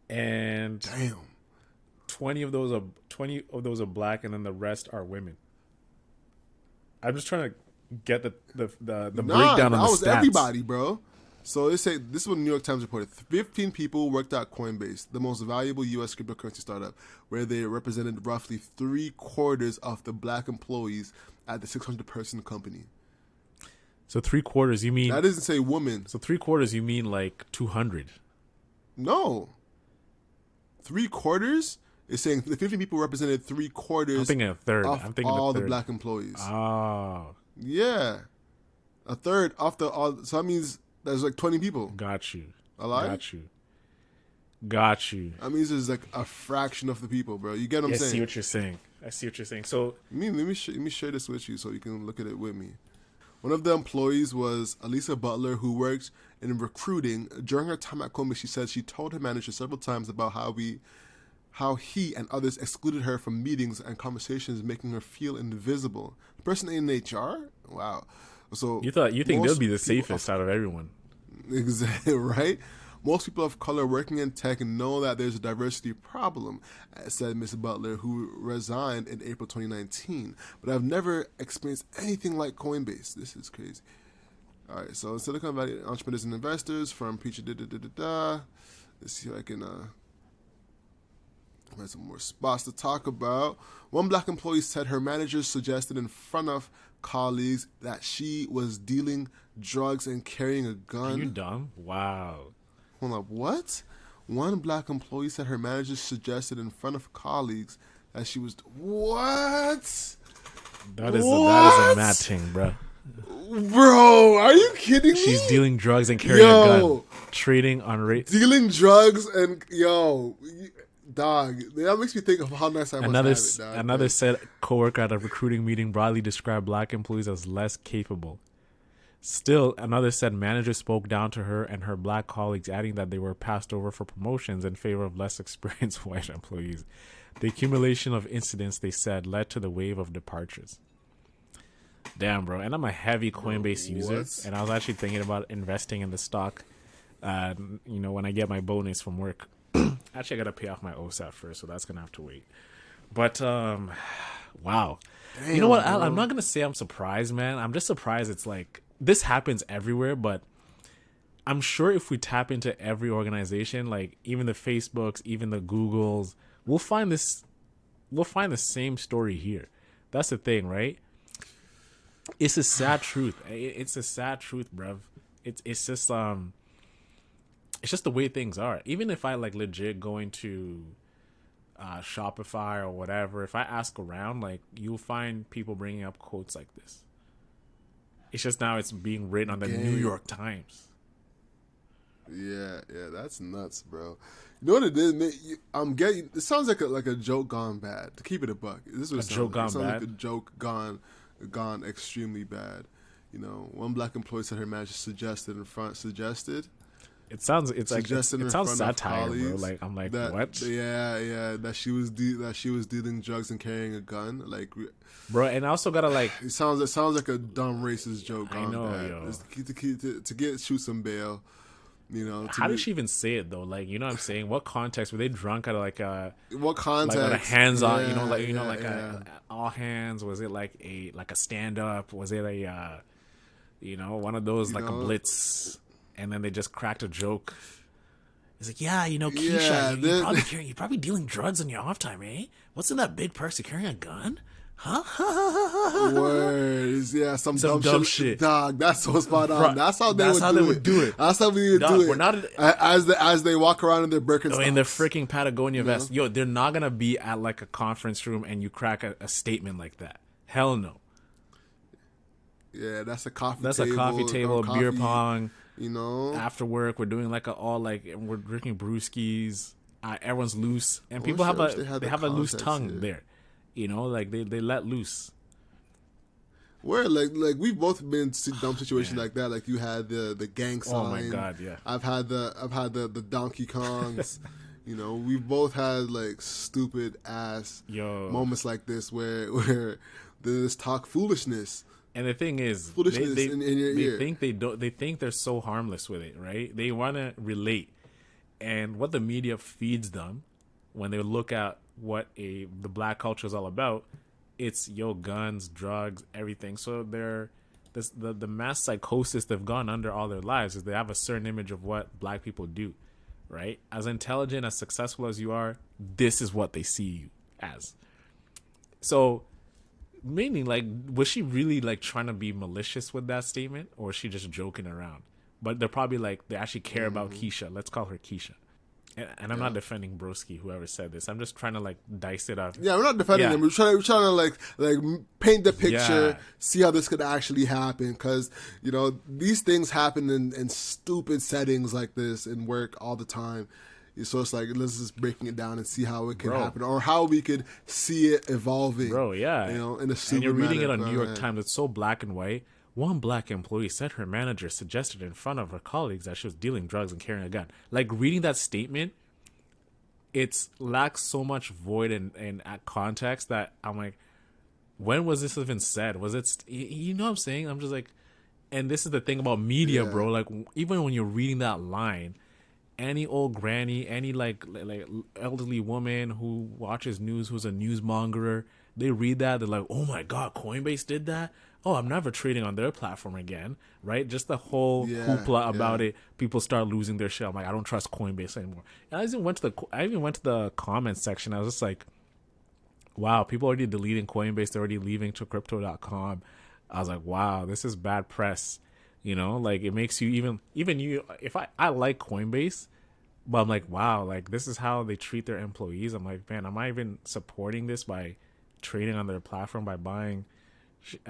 And Damn. 20 of those are black, and then the rest are women. I'm just trying to get the breakdown on the that was stats. everybody, bro. So this is what the New York Times reported. 15 people worked at Coinbase, the most valuable U.S. cryptocurrency startup, where they represented roughly 3/4 of the black employees at the 600-person company. So 3/4, you mean? That doesn't say women. So 3/4, you mean like 200? No. 3/4 is saying the 15 people represented 3/4. I'm thinking a third. Of I'm thinking all the the black employees. Oh, Yeah, a third of the all. So that means there's like 20 people. got you. Alive? Got you. That means there's like a fraction of the people, bro. You get what I'm saying? I see what you're saying. So Let me share this with you so you can look at it with me. One of the employees was Elisa Butler, who worked in recruiting. During her time at Coinbase, she said she told her manager several times about how he and others excluded her from meetings and conversations, making her feel invisible. The person in HR? Wow. So you think they'll be the safest out of everyone. Exactly, right? Most people of color working in tech know that there's a diversity problem, said Ms. Butler, who resigned in April 2019. But I've never experienced anything like Coinbase. This is crazy. All right, so Silicon Valley entrepreneurs and investors from Preacher. Let's see if I can find some more spots to talk about. One black employee said her manager suggested in front of colleagues that she was dealing drugs and carrying a gun. Are you dumb? Wow. Hold up, what? One black employee said her manager suggested in front of colleagues that she was... What? That is a mad thing, bro. Bro, are you kidding me? She's dealing drugs and carrying a gun. Trading on rate. Dealing drugs and... Dog, that makes me think of how nice I must have it, dog. Another said coworker at a recruiting meeting broadly described black employees as less capable. Still, another said manager spoke down to her and her black colleagues, adding that they were passed over for promotions in favor of less experienced white employees. The accumulation of incidents, they said, led to the wave of departures. Damn, bro. And I'm a heavy Coinbase user, and I was actually thinking about investing in the stock, when I get my bonus from work. Actually, I got to pay off my OSAT first, so that's going to have to wait. But, wow. Damn, you know what? I'm not going to say I'm surprised, man. I'm just surprised it's like, this happens everywhere, but I'm sure if we tap into every organization, like even the Facebooks, even the Googles, we'll find the same story here. That's the thing, right? It's a sad truth. It's a sad truth, bruv. It's just the way things are. Even if I like legit go into Shopify or whatever, if I ask around, like you'll find people bringing up quotes like this. It's just now it's being written on the New York Times. Yeah, that's nuts, bro. You know what it is, man? I'm getting. It sounds like a joke gone bad. To keep it a buck, this was a joke gone bad. Like a joke gone extremely bad. One black employee said her manager suggested. It sounds satire, bro. Like I'm like, that, what? Yeah, that she was dealing drugs and carrying a gun, like, bro. And I also gotta like, it sounds like a dumb racist joke. I know, bad. yo. To shoot some bail. How did she even say it though? Like, you know what I'm saying? What context were they drunk out of? Like what context? Like hands on, all hands. Was it like a stand up? Was it a one of those like a blitz? And then they just cracked a joke. It's like, Keisha, you're probably dealing drugs on your off time, eh? What's in that big purse? You carrying a gun? Huh? Words, yeah, some dumb shit. Dog, that's so spot on. That's how they would do it. That's how we would do it. We're not as they walk around in their Birkenstocks. In their freaking Patagonia vest. Yo, they're not gonna be at like a conference room and you crack a statement like that. Hell no. Yeah, that's a coffee table, beer pong. After work, we're doing we're drinking brewskis. Everyone's loose, and people have a loose tongue there. Like they let loose. Where like we've both been in dumb situations like that. Like you had the gang sign. Oh my god, yeah. I've had the Donkey Kongs. You know, we've both had like stupid ass moments like this where there's talk foolishness. And the thing is, foolishness in your ear. They think they're so harmless with it, right? They want to relate, and what the media feeds them when they look at what the black culture is all about, it's guns, drugs, everything. So the mass psychosis they've gone under all their lives is they have a certain image of what black people do, right? As intelligent, as successful as you are, this is what they see you as. So, meaning, like, was she really like trying to be malicious with that statement, or is she just joking around? But they're probably like, they actually care about Keisha. Let's call her Keisha. And I'm not defending Broski, whoever said this. I'm just trying to like dice it up. Yeah, we're not defending him. We're trying to like paint the picture, see how this could actually happen. Because these things happen in stupid settings like this in work all the time. So it's like, let's just breaking it down and see how it can happen, or how we could see it evolving. Bro, yeah. In a super and you're reading it on New York man. Times. It's so black and white. One black employee said her manager suggested in front of her colleagues that she was dealing drugs and carrying a gun. Like, reading that statement, it lacks so much void and context that I'm like, when was this even said? Was it, you know what I'm saying? I'm just like, and this is the thing about media, bro. Like, even when you're reading that line, any old granny, any like elderly woman who watches news, who's a newsmonger, they read that, they're like, oh my God, Coinbase did that? Oh, I'm never trading on their platform again, right? Just the whole hoopla about it. People start losing their shit. I'm like, I don't trust Coinbase anymore. And I even went to the comments section. I was just like, wow, people already deleting Coinbase. They're already leaving to crypto.com. I was like, wow, this is bad press. Like, it makes you even you. If I like Coinbase, but I'm like, wow, like, this is how they treat their employees. I'm like, man, am I even supporting this by trading on their platform, by buying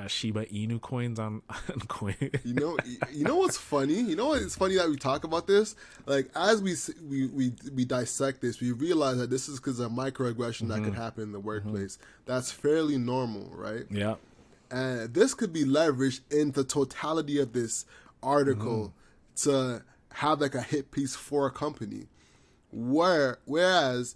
Shiba Inu coins on Coin? You know what's funny? You know what? It's funny that we talk about this. Like, as we dissect this, we realize that this is because of microaggression that could happen in the workplace. That's fairly normal, right? Yeah. And this could be leveraged in the totality of this article to have like a hit piece for a company. Whereas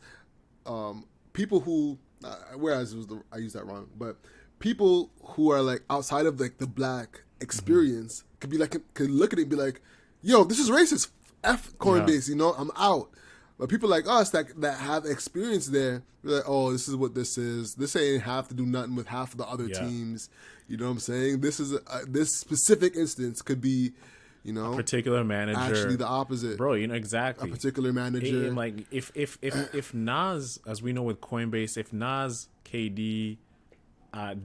people who, I used that wrong, but people who are like outside of like the black experience could look at it and be like, yo, this is racist. F Coinbase, I'm out. But people like us that have experience there, they're like, oh, this is what this is. This ain't have to do nothing with half of the other teams. You know what I'm saying? This is this specific instance could be, a particular manager. Actually, the opposite, bro. Exactly. A particular manager. And like, if Nas, as we know with Coinbase, if Nas, KD,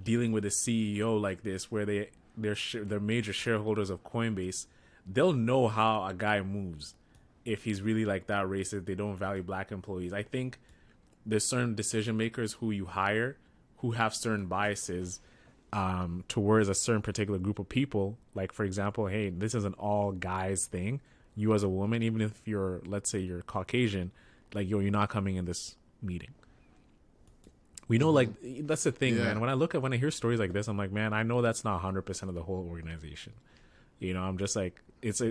dealing with a CEO like this, where they're major shareholders of Coinbase, they'll know how a guy moves. If he's really like that racist, they don't value black employees. I think there's certain decision makers who you hire who have certain biases towards a certain particular group of people. Like, for example, hey, this is an all guys thing. You as a woman, even if you're, let's say you're Caucasian, like, you're not coming in this meeting. We know, like, that's the thing, man. When I hear stories like this, I'm like, man, I know that's not 100% of the whole organization. I'm just like, it's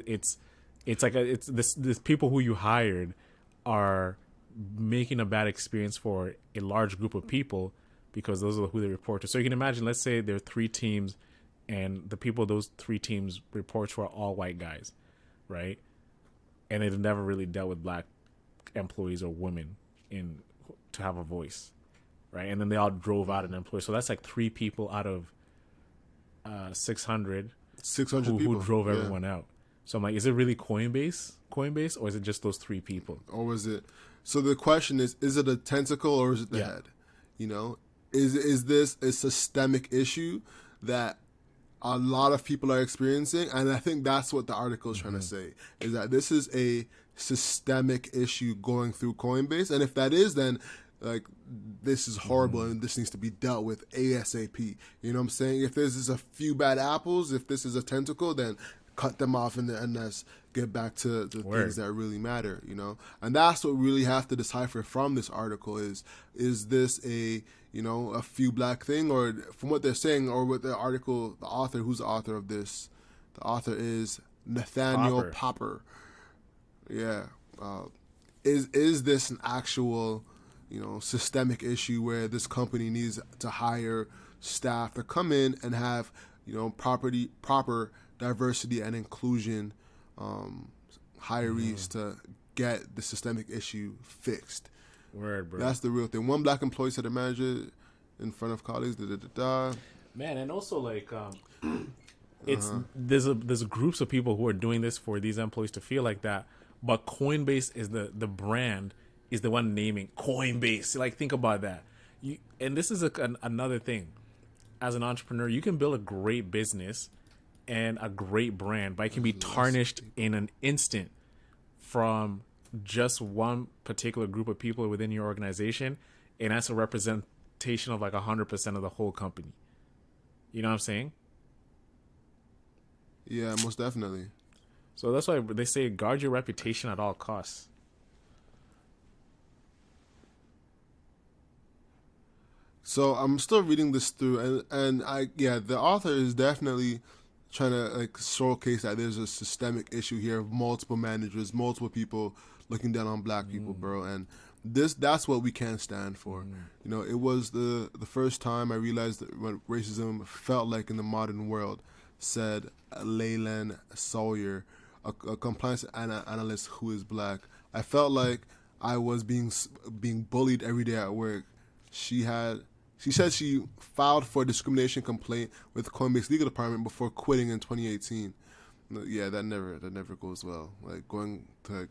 this people who you hired are making a bad experience for a large group of people because those are who they report to. So you can imagine, let's say there are 3 teams and the people those 3 teams report to are all white guys, right? And they've never really dealt with black employees or women to have a voice, right? And then they all drove out an employee. So that's like 3 people out of 600 people who drove everyone out. So I'm like, is it really Coinbase, or is it just those 3 people? Or is it? So the question is it a tentacle or is it the head? Is this a systemic issue that a lot of people are experiencing? And I think that's what the article is trying to say, is that this is a systemic issue going through Coinbase. And if that is, then like, this is horrible and this needs to be dealt with ASAP. You know what I'm saying? If there's just a few bad apples, if this is a tentacle, then cut them off and let's get back to the things that really matter, And that's what we really have to decipher from this article is this a few black thing, or from what they're saying, or what the article, the author, who's the author of this? The author is Nathaniel Popper. Yeah. is this an actual, systemic issue where this company needs to hire staff to come in and have, proper diversity and inclusion hirees to get the systemic issue fixed. Word, bro. That's the real thing. One black employee said a manager in front of colleagues. Man, and also like it's there's groups of people who are doing this for these employees to feel like that, but Coinbase is the brand is the one naming Coinbase. Like, think about that. And this is another thing. As an entrepreneur, you can build a great business and a great brand, but it can be tarnished in an instant from just one particular group of people within your organization, and that's a representation of like 100% of the whole company. You know what I'm saying? Yeah, most definitely. So that's why they say guard your reputation at all costs. So I'm still reading this through, and the author is definitely trying to like showcase that there's a systemic issue here of multiple managers, multiple people looking down on black people, bro, and that's what we can't stand for. It was the first time I realized what racism felt like in the modern world, said Leyland Sawyer, a compliance analyst who is black. I felt like I was being bullied every day at work. She said she filed for a discrimination complaint with Coinbase legal department before quitting in 2018. Yeah, that never goes well. Like going to like,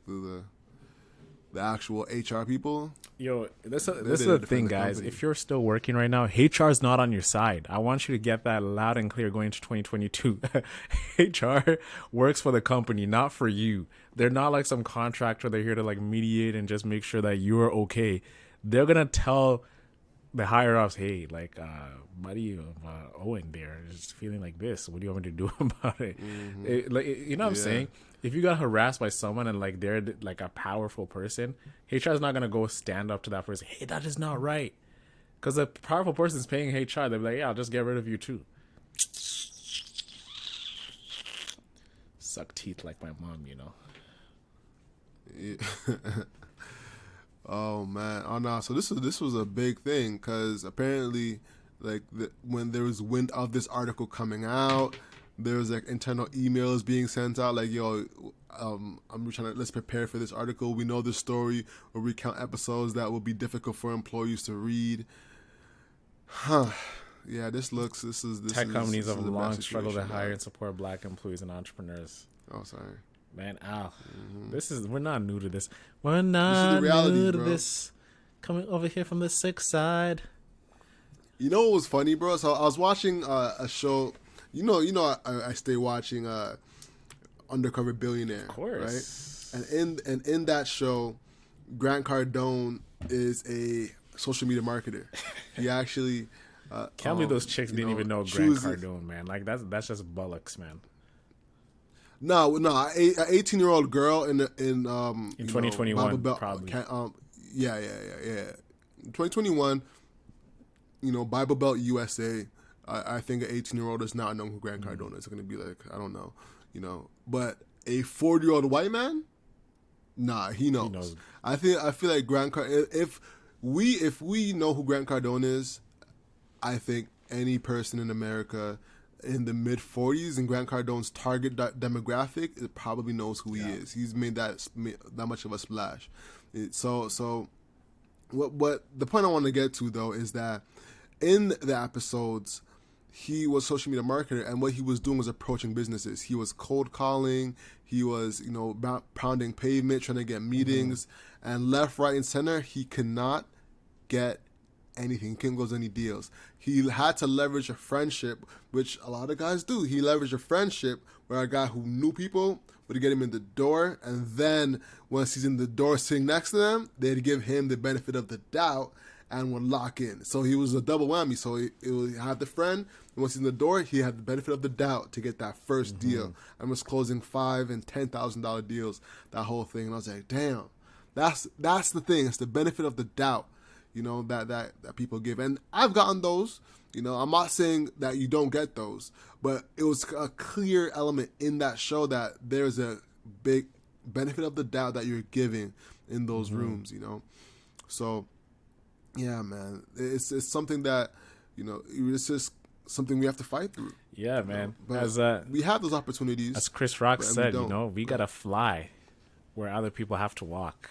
the actual HR people. Yo, this is the thing, guys. Company. If you're still working right now, HR is not on your side. I want you to get that loud and clear going into 2022. HR works for the company, not for you. They're not like some contractor. They're here to like mediate and just make sure that you're okay. They're gonna tell the higher ups, hey, like, buddy, Owen there is feeling like this. What do you want me to do about it? You know what I'm saying? If you got harassed by someone and like they're like a powerful person, HR is not gonna go stand up to that person. Hey, that is not right, because a powerful person is paying HR. They're like, yeah, I'll just get rid of you too. Suck teeth like my mom, Yeah. Oh man! Oh no! So this was a big thing because apparently, like when there was wind of this article coming out, there was like internal emails being sent out like, "Yo, I'm trying to let's prepare for this article. We know this story. We'll recount episodes that will be difficult for employees to read." Huh? Yeah, this is tech companies have long struggled to hire and support black employees and entrepreneurs. Oh, sorry. Man, we're not new to this. We're not new to this. Coming over here from the sick side. You know what was funny, bro? So I was watching a show. I stay watching Undercover Billionaire, of course, right? And in that show, Grant Cardone is a social media marketer. He actually can't believe those chicks didn't even know Grant Cardone, man. Like that's just bullocks, man. No, an 18-year-old girl in 2021 probably. Yeah. 2021, Bible Belt USA. I think an 18-year-old does not know who Grant Cardone is. It's going to be like, I don't know, But a 40-year-old white man, nah, he knows. He knows. I feel like Grant Cardone. If we know who Grant Cardone is, I think any person in America in the mid 40s in Grant Cardone's target demographic, it probably knows who he is. He's made that much of a splash. So what the point I want to get to though is that in the episodes, he was a social media marketer, and what he was doing was approaching businesses. He was cold calling. He was pounding pavement, trying to get meetings, and left, right, and center. He could not get anything. He couldn't close any deals. He had to leverage a friendship, which a lot of guys do. He leveraged a friendship where a guy who knew people would get him in the door, and then once he's in the door sitting next to them, they'd give him the benefit of the doubt and would lock in. So he was a double whammy. So he would have the friend, and once he's in the door, he had the benefit of the doubt to get that first deal, and was closing $5,000 and $10,000 deals, that whole thing. And I was like, damn, that's the thing. It's the benefit of the doubt. That people give. And I've gotten those. I'm not saying that you don't get those, but it was a clear element in that show that there's a big benefit of the doubt that you're giving in those rooms, you know. So, yeah, man, it's something that, you know, it's just something we have to fight through. Yeah, man. But As we have those opportunities. as Chris Rock but- and said, we you don't. know, we gotta fly where other people have to walk.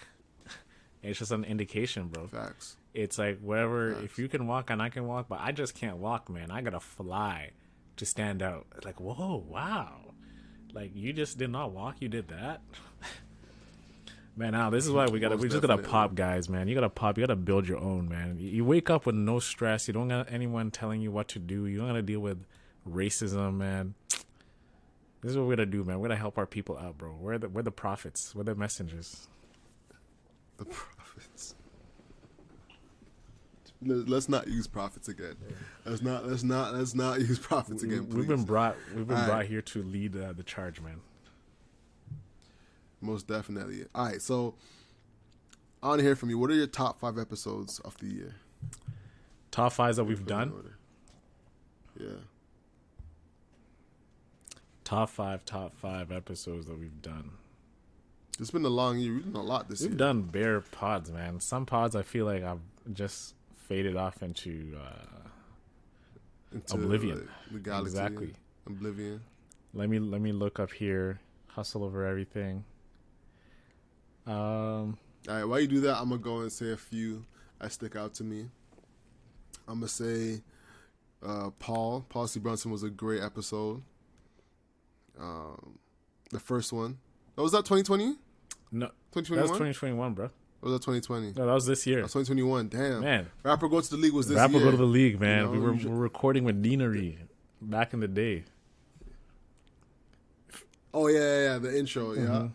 It's just an indication, bro. Facts. It's like wherever, Facts. if you can walk and I can walk, but I just can't walk, man. I gotta fly to stand out. Like, whoa, wow. Like, you just did not walk, you did that. Man, now this is why we Most just gotta definitely. pop, guys, man. You gotta pop, you gotta build your own, man. You wake up with no stress. You don't got anyone telling you what to do. You don't gotta deal with racism, man. This is what we're gonna do, man. We're gonna help our people out, bro. We're the prophets. We're the messengers. The prophets. Let's not use prophets again. Let's not use prophets again. Please. We've been brought right. here to lead the charge, man. Most definitely. All right, so I want to hear from you. What are your top 5 episodes of the year? Top 5s that we've done. Yeah. Top five episodes that we've done. It's been a long year. We've done a lot this year. We've done bare pods, man. Some pods I feel like I've just faded off into Into, oblivion. like, the galaxy. Exactly. Oblivion. Let me look up here. Hustle over everything. All right, while you do that, I'm going to go and say a few that stick out to me. I'm going to say Paul C. Brunson was a great episode. The first one. Oh, was that 2020? No, 2021? that was 2021, bro. Or was that 2020? No, that was this year. That's 2021. Damn. Man, Rapper Go to the League was this Rapper year. Go to the League, man. You know, we were you should- recording with Deanery back in the day. Oh, yeah. The intro, Mm-hmm.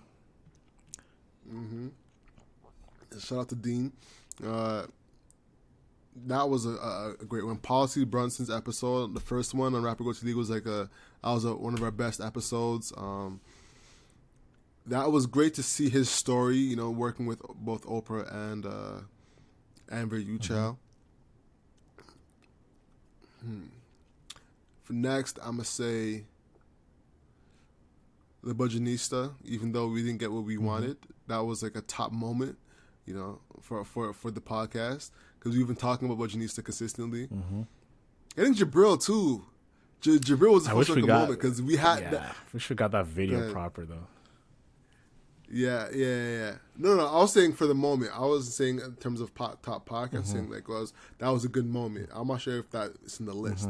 yeah. Shout out to Dean. That was a great one. Policy Brunson's episode, the first one on Rapper Go to the League, was like one of our best episodes. That was great to see his story, you know, working with both Oprah and Amber Yuchel. For next, I'm gonna say The Budgetnista. Even though we didn't get what we wanted, that was like a top moment, you know, for the podcast, because we've been talking about Budgetnista consistently. I think Jabril too. Jabril was the I first wish we like, got- moment, because we had Yeah, we should have got that video That- proper though. Yeah. No, I was saying for the moment. I was saying in terms of top podcast, saying like that was a good moment. I'm not sure if that's in the list,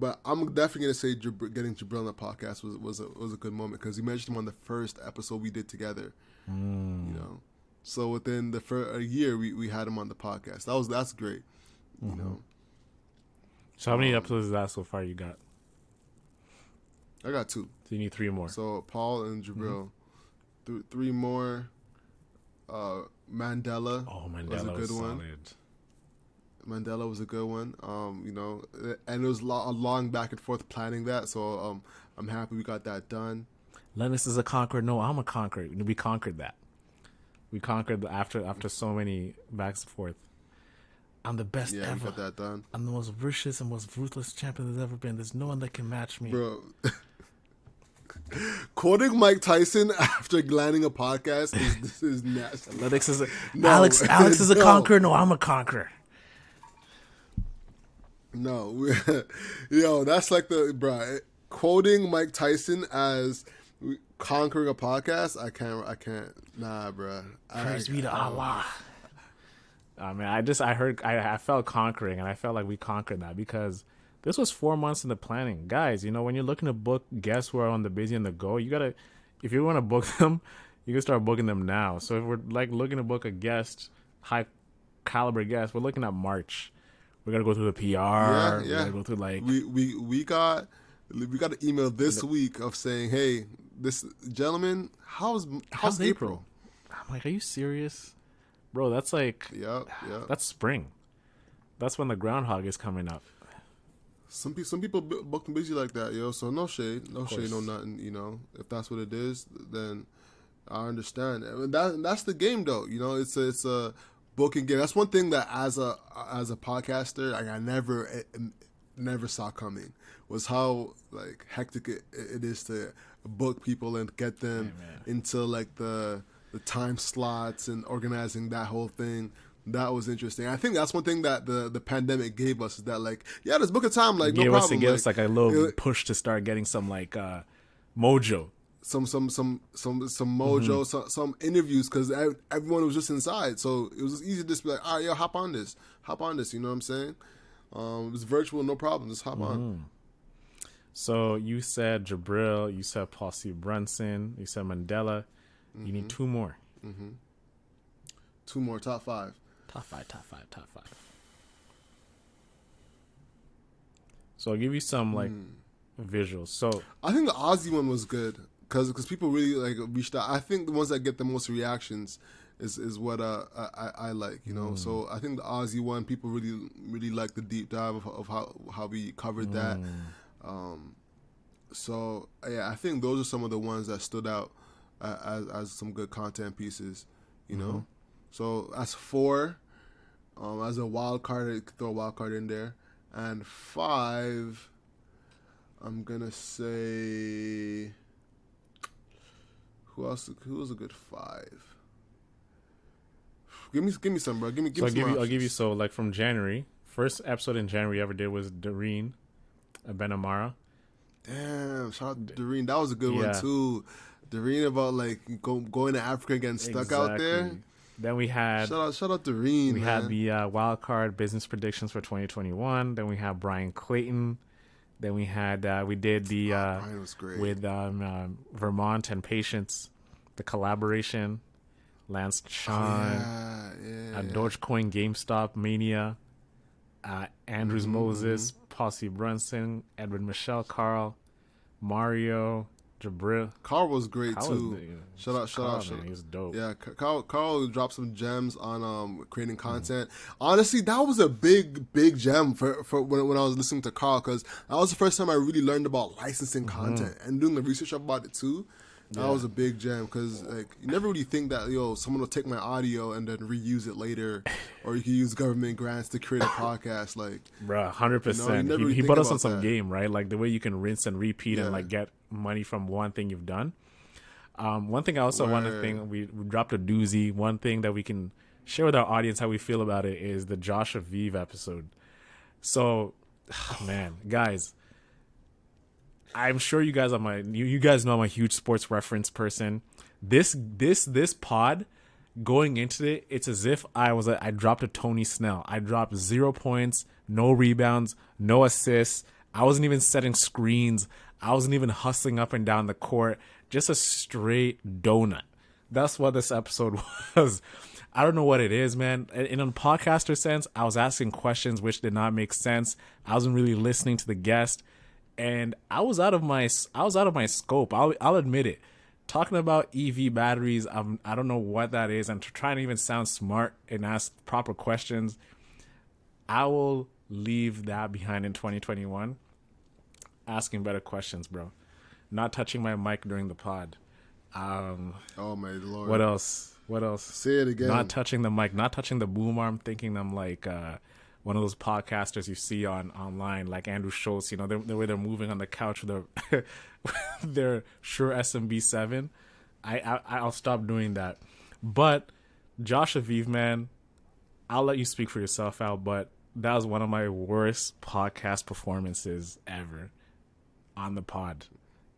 but I'm definitely gonna say getting Jabril on the podcast was a good moment, because you mentioned him on the first episode we did together. You know, so within a year we had him on the podcast. That's great. You know, So how many episodes is that so far you got? I got 2. So you need 3 more. So Paul and Jabril, 3 more. Mandela. Oh, Mandela was a good one. solid. Mandela was a good one. You know, and it was a long back and forth planning that. So I'm happy we got that done. Lennox is a conqueror. No, I'm a conqueror. We conquered that. We conquered after so many backs and forth. I'm the best Yeah, we ever. got that done, I'm the most vicious and most ruthless champion there's ever been. There's no one that can match me. bro. Quoting Mike Tyson after landing a podcast is nasty. Lennox is No. Alex is a No. conqueror. No, I'm a conqueror. No, yo, that's like quoting Mike Tyson as conquering a podcast. I can't. Nah, bro. Praise be to Allah. I mean, I felt conquering, and I felt like we conquered that, because this was 4 months in the planning. Guys, you know, when you're looking to book guests who are on the busy and the go, if you want to book them, you can start booking them now. So if we're like looking to book a guest, high caliber guest, we're looking at March. We're gonna go through the PR. Yeah. We're gonna go through like We got an email this week of saying, hey, this gentleman, how's April? I'm like, are you serious, bro? That's like Yep. that's spring. That's when the groundhog is coming up. Some people book them busy like that, yo. So no shade, no course. nothing. You know, if that's what it is, then I understand. And that's the game, though. You know, it's a booking game. That's one thing that as a podcaster, like, I never saw coming, was how like hectic it is to book people and get them into like the the time slots and organizing that whole thing. That was interesting. I think that's one thing that the pandemic gave us is that, like, yeah, let's book a time, like, no problem. It gave us like a little push to start getting some like mojo. Some mojo, some interviews, because everyone was just inside, so it was just easy to just be like, all right, yo, hop on this, you know what I'm saying? It was virtual, no problem, just hop on. So you said Jabril, you said Posse Brunson, you said Mandela. You need two more. Two more, top five. Top five. So I'll give you some like visuals. So I think the Aussie one was good because people really like reached out. I think the ones that get the most reactions is what I like, you know. So I think the Aussie one, people really like the deep dive of how we covered that. So yeah, I think those are some of the ones that stood out as some good content pieces, you know. So as 4, as a wild card, you could throw a wild card in there, and 5, I'm gonna say, who else? Who was a good 5? Give me some, bro. Give me. I'll give you. So like from January, first episode in January we ever did was Doreen Benamara. Damn, shout out to Doreen. That was a good one too. Doreen about like going to Africa and getting stuck out there. Then we had shout out Doreen. We had the wild card business predictions for 2021. Then we had Brian Clayton. Then we had we did the Brian was great. With Vermont and Patience, the collaboration. Lance Sean, Dogecoin, GameStop Mania, Andrews Moses, Posse Brunson, Edward Michelle, Carl, Mario, Jabril. Carl was great too. Shout out. He was dope. Yeah, Carl dropped some gems on creating content. Honestly, that was a big gem for when I was listening to Carl, because that was the first time I really learned about licensing content and doing the research about it too. That was a big gem, because like you never really think that someone will take my audio and then reuse it later, or you can use government grants to create a podcast. Like, bruh, 100%. He put us on some game, right? Like the way you can rinse and repeat and like get money from one thing you've done. One thing I also want to think, we dropped a doozy. One thing that we can share with our audience how we feel about it is the Josh Aviv episode. So, man, guys, I'm sure you guys you guys know I'm a huge sports reference person. This pod, going into it, it's as if I dropped a Tony Snell. I dropped 0 points, no rebounds, no assists. I wasn't even setting screens. I wasn't even hustling up and down the court. Just a straight donut. That's what this episode was. I don't know what it is, man. In a podcaster sense, I was asking questions which did not make sense. I wasn't really listening to the guest. And I was out of my scope. I'll admit it. Talking about EV batteries, I don't know what that is. I'm trying to even sound smart and ask proper questions. I will leave that behind in 2021. Asking better questions, bro. Not touching my mic during the pod. Oh my lord. What else? Say it again. Not touching the mic. Not touching the boom arm. Thinking I'm like one of those podcasters you see online, like Andrew Schultz, the way they're moving on the couch with their Shure SMB7. I'll stop doing that. But Josh Aviv, man, I'll let you speak for yourself, Al, but that was one of my worst podcast performances ever on the pod,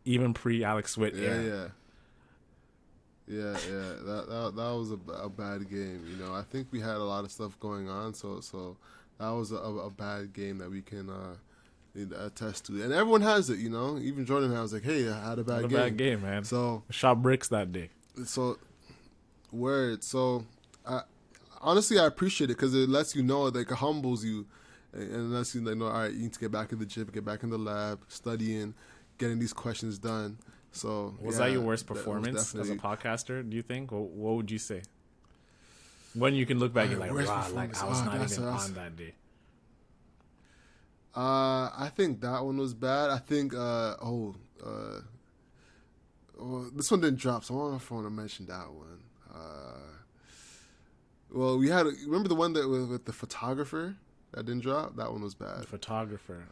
even pre Alex Witt. Yeah. That was a bad game. I think we had a lot of stuff going on, so that was a bad game that we can attest to, and everyone has it. Even Jordan has like, hey, I had a bad game, man. So shot bricks that day. So word. So honestly, I appreciate it because it lets you know, like, it humbles you, and lets you know, all right, you need to get back in the gym, get back in the lab, studying, getting these questions done. So was that your worst performance as a podcaster? Do you think? What would you say? When you can look back, you're like, wow, like I was not even on that day. I think that one was bad. I think well, this one didn't drop, so I don't know if I want to mention that one. Well, we had remember the one that was with the photographer that didn't drop? That one was bad. The photographer.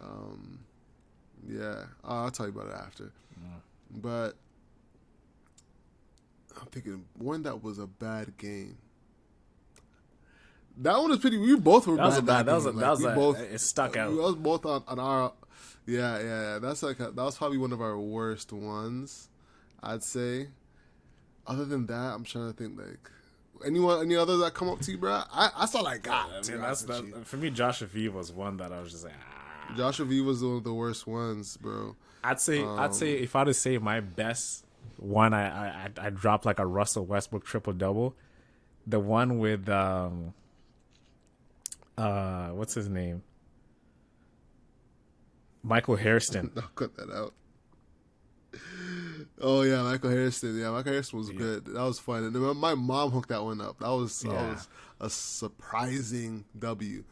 Yeah, I'll tell you about it after. Yeah. But I'm thinking one that was a bad game. That one was pretty. We both were That was a bad. bad. That was a, game. that was we a, both. it stuck out. We was both on our. Yeah. That's that was probably one of our worst ones, I'd say. Other than that, I'm trying to think like any others that come up to you, bro. I saw like God. I mean, that's for me. Joshua V was one that I was just like, Joshua V was one of the worst ones, bro. I'd say if I had to say my best one, I dropped like a Russell Westbrook triple double, the one with what's his name, Michael Hairston. I'll cut that out. Oh yeah, Michael Hairston. Yeah, Michael Hairston was good. That was fun. And then my mom hooked that one up. That was a surprising W.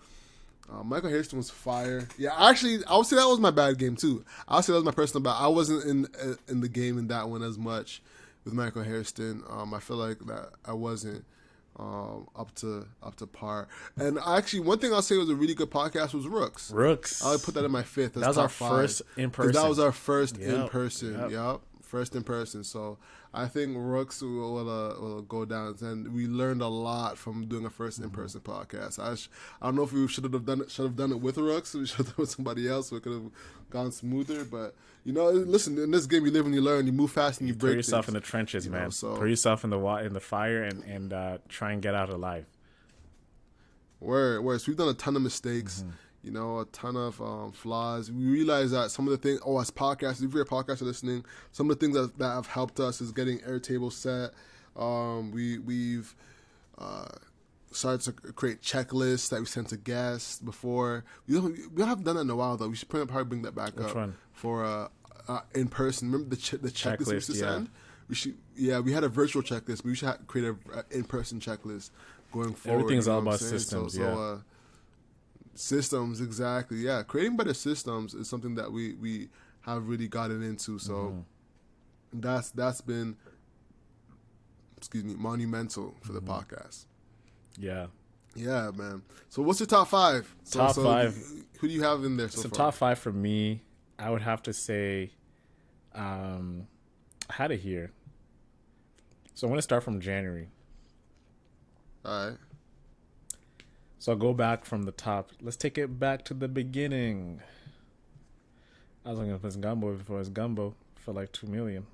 Michael Hairston was fire. Yeah, actually, I would say that was my bad game too. I would say that was my personal bad. I wasn't in the game in that one as much with Michael Hairston. I feel like that I wasn't up to par. And actually, one thing I'll say was a really good podcast was Rooks. Rooks. I would put that in my fifth. That was our first in person. That was our first in person. Yep. Yep. First in person. So I think Rooks will go down, and we learned a lot from doing a first in person podcast. I don't know if we should have done it with Rooks. We should have done it with somebody else. So it could have gone smoother. But listen, in this game, you live and you learn. You move fast and you break. Put yourself things, in the trenches, man. So put yourself in the fire and try and get out alive. Whereas we've done a ton of mistakes. A ton of flaws. We realize that some of the things, as podcasts, if you're a podcaster listening, some of the things that have helped us is getting Airtable set. We've started to create checklists that we sent to guests before. We haven't done that in a while, though. We should probably bring that back up one? For in person. Remember the checklist we used to send? We had a virtual checklist, but we should create an in-person checklist going forward. Everything's all about systems, systems, exactly. Yeah, creating better systems is something that we have really gotten into. So that's been, monumental for the podcast. Yeah, man. So what's your top five? Top five. Who do you have in there so far? Top five for me, I would have to say, I had it here. So I'm going to start from January. All right. So I'll go back from the top. Let's take it back to the beginning. I was looking for his Gumbo before his Gumbo for like 2 million.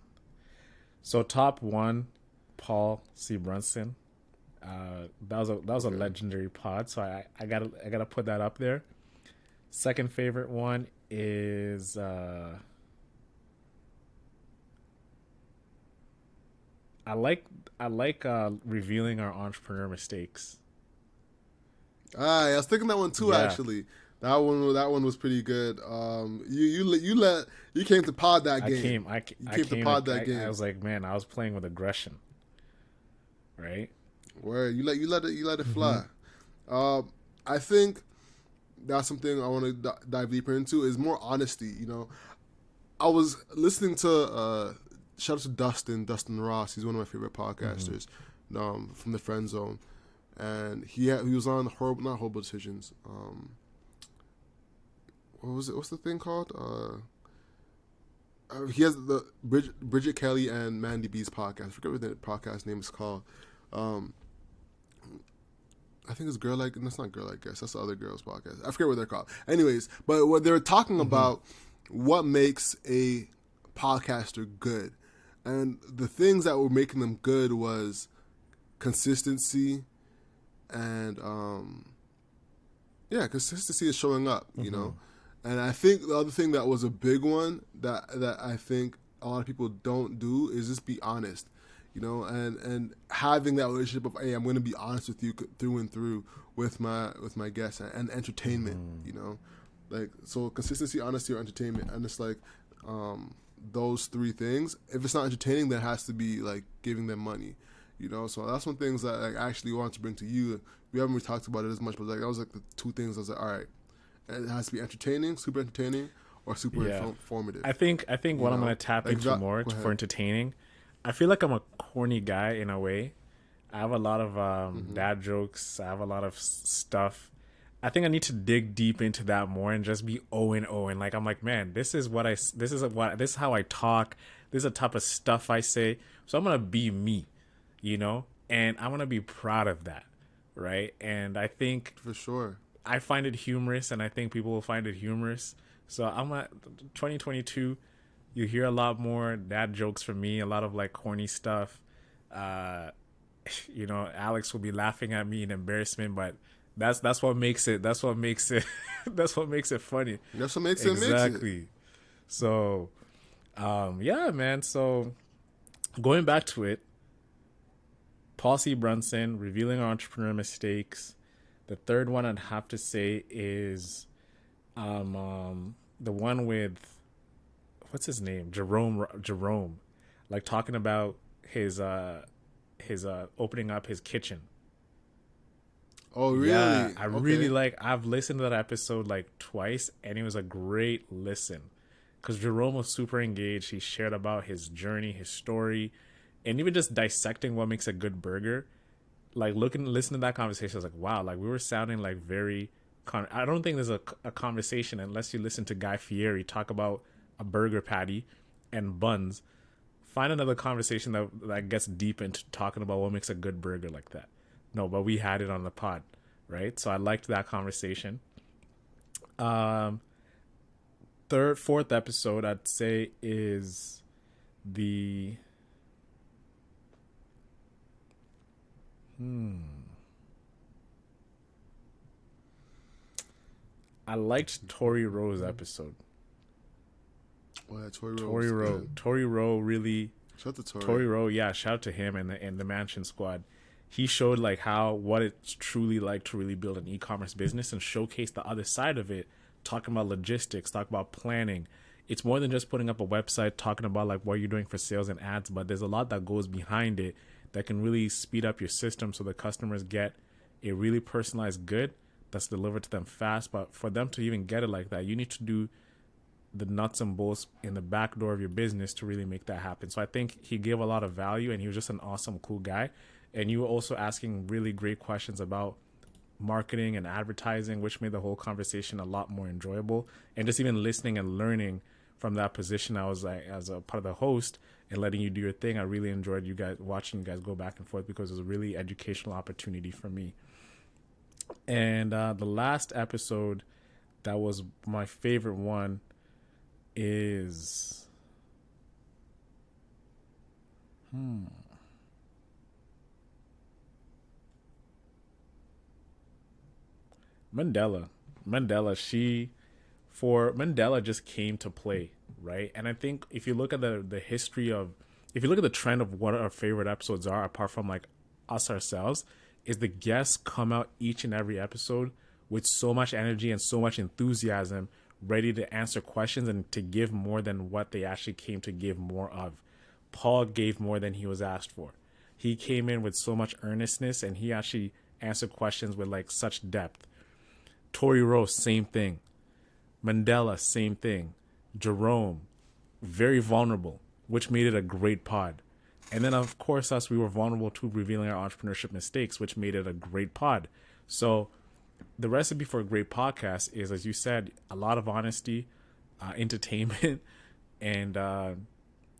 So top one, Paul C. Brunson. That was a legendary pod. So I gotta put that up there. Second favorite one is I like revealing our entrepreneur mistakes. I was thinking that one too. Actually, that one was pretty good. You came to pod that game. I came to pod that game. I was like, man, I was playing with aggression, right? Where you let it fly. I think that's something I want to dive deeper into is more honesty. I was listening to shout out to Dustin Ross. He's one of my favorite podcasters from the Friend Zone. And he was on not Horrible Decisions. What was it? What's the thing called? He has the Bridget Kelly and Mandy B's podcast. I forget what the podcast name is called. I think it's Girl Like. That's not Girl Like Guess. That's the other girl's podcast. I forget what they're called. Anyways, but what they were talking about, what makes a podcaster good, and the things that were making them good was consistency. And consistency is showing up, And I think the other thing that was a big one that I think a lot of people don't do is just be honest, and having that relationship of, hey, I'm going to be honest with you through and through with my guests and entertainment, like, so consistency, honesty, or entertainment, and it's like those three things. If it's not entertaining, then it has to be like giving them money. So that's one things that I actually want to bring to you. We haven't really talked about it as much, but like that was like the two things I was like, all right, it has to be entertaining, super entertaining, or super informative. I think what I'm going to tap into more for entertaining, I feel like I'm a corny guy in a way. I have a lot of dad jokes. I have a lot of stuff. I think I need to dig deep into that more and just be and like, I'm like, man, this is how I talk. This is the type of stuff I say. So I'm going to be me. you know, and I want to be proud of that, right? And I think For sure. I find it humorous, and I think people will find it humorous. So I'm at 2022. You hear a lot more dad jokes from me, a lot of like corny stuff. Uh, you know, Alex will be laughing at me in embarrassment, but that's what makes it. That's what makes it. That's what makes it funny. That's what makes it. Exactly. So, yeah, man. So going back to it, Paul C. Brunson, revealing our entrepreneur mistakes. The third one I'd have to say is the one with what's his name? Jerome. Like talking about his opening up his kitchen. Oh, really? Yeah, I Okay. really like. I've listened to that episode like twice, and it was a great listen because Jerome was super engaged. He shared about his journey, his story, and even just dissecting what makes a good burger. Like listening to that conversation, I was like, wow, like we were sounding like very. I don't think there's a conversation unless you listen to Guy Fieri talk about a burger patty and buns. Find another conversation that gets deep into talking about what makes a good burger like that. No, but we had it on the pod, right? So I liked that conversation. Um, fourth episode, I'd say is the I liked Tori Rowe's episode. Well, yeah, Tori Rowe. Tori Rowe. Tori Rowe really. Shout out to Tori. Tori Rowe, yeah, shout out to him and the Mansion Squad. He showed like what it's truly like to really build an e-commerce business and showcase the other side of it, talking about logistics, talking about planning. It's more than just putting up a website, talking about like what you're doing for sales and ads, but there's a lot that goes behind it that can really speed up your system so the customers get a really personalized good that's delivered to them fast. But for them to even get it like that, you need to do the nuts and bolts in the back door of your business to really make that happen. So I think he gave a lot of value, and he was just an awesome, cool guy. And you were also asking really great questions about marketing and advertising, which made the whole conversation a lot more enjoyable. And just even listening and learning from that position, I was like, as a part of the host and letting you do your thing, I really enjoyed you guys watching you guys go back and forth because it was a really educational opportunity for me. And the last episode that was my favorite one is Mandela. Mandela just came to play, right? And I think if you look at the history of, if you look at the trend of what our favorite episodes are, apart from like us ourselves, is the guests come out each and every episode with so much energy and so much enthusiasm, ready to answer questions and to give more than what they actually came to give more of. Paul gave more than he was asked for. He came in with so much earnestness, and he actually answered questions with like such depth. Tori Rowe, same thing. Mandela, same thing. Jerome, very vulnerable, which made it a great pod. And then, of course, us, we were vulnerable to revealing our entrepreneurship mistakes, which made it a great pod. So the recipe for a great podcast is, as you said, a lot of honesty, entertainment, and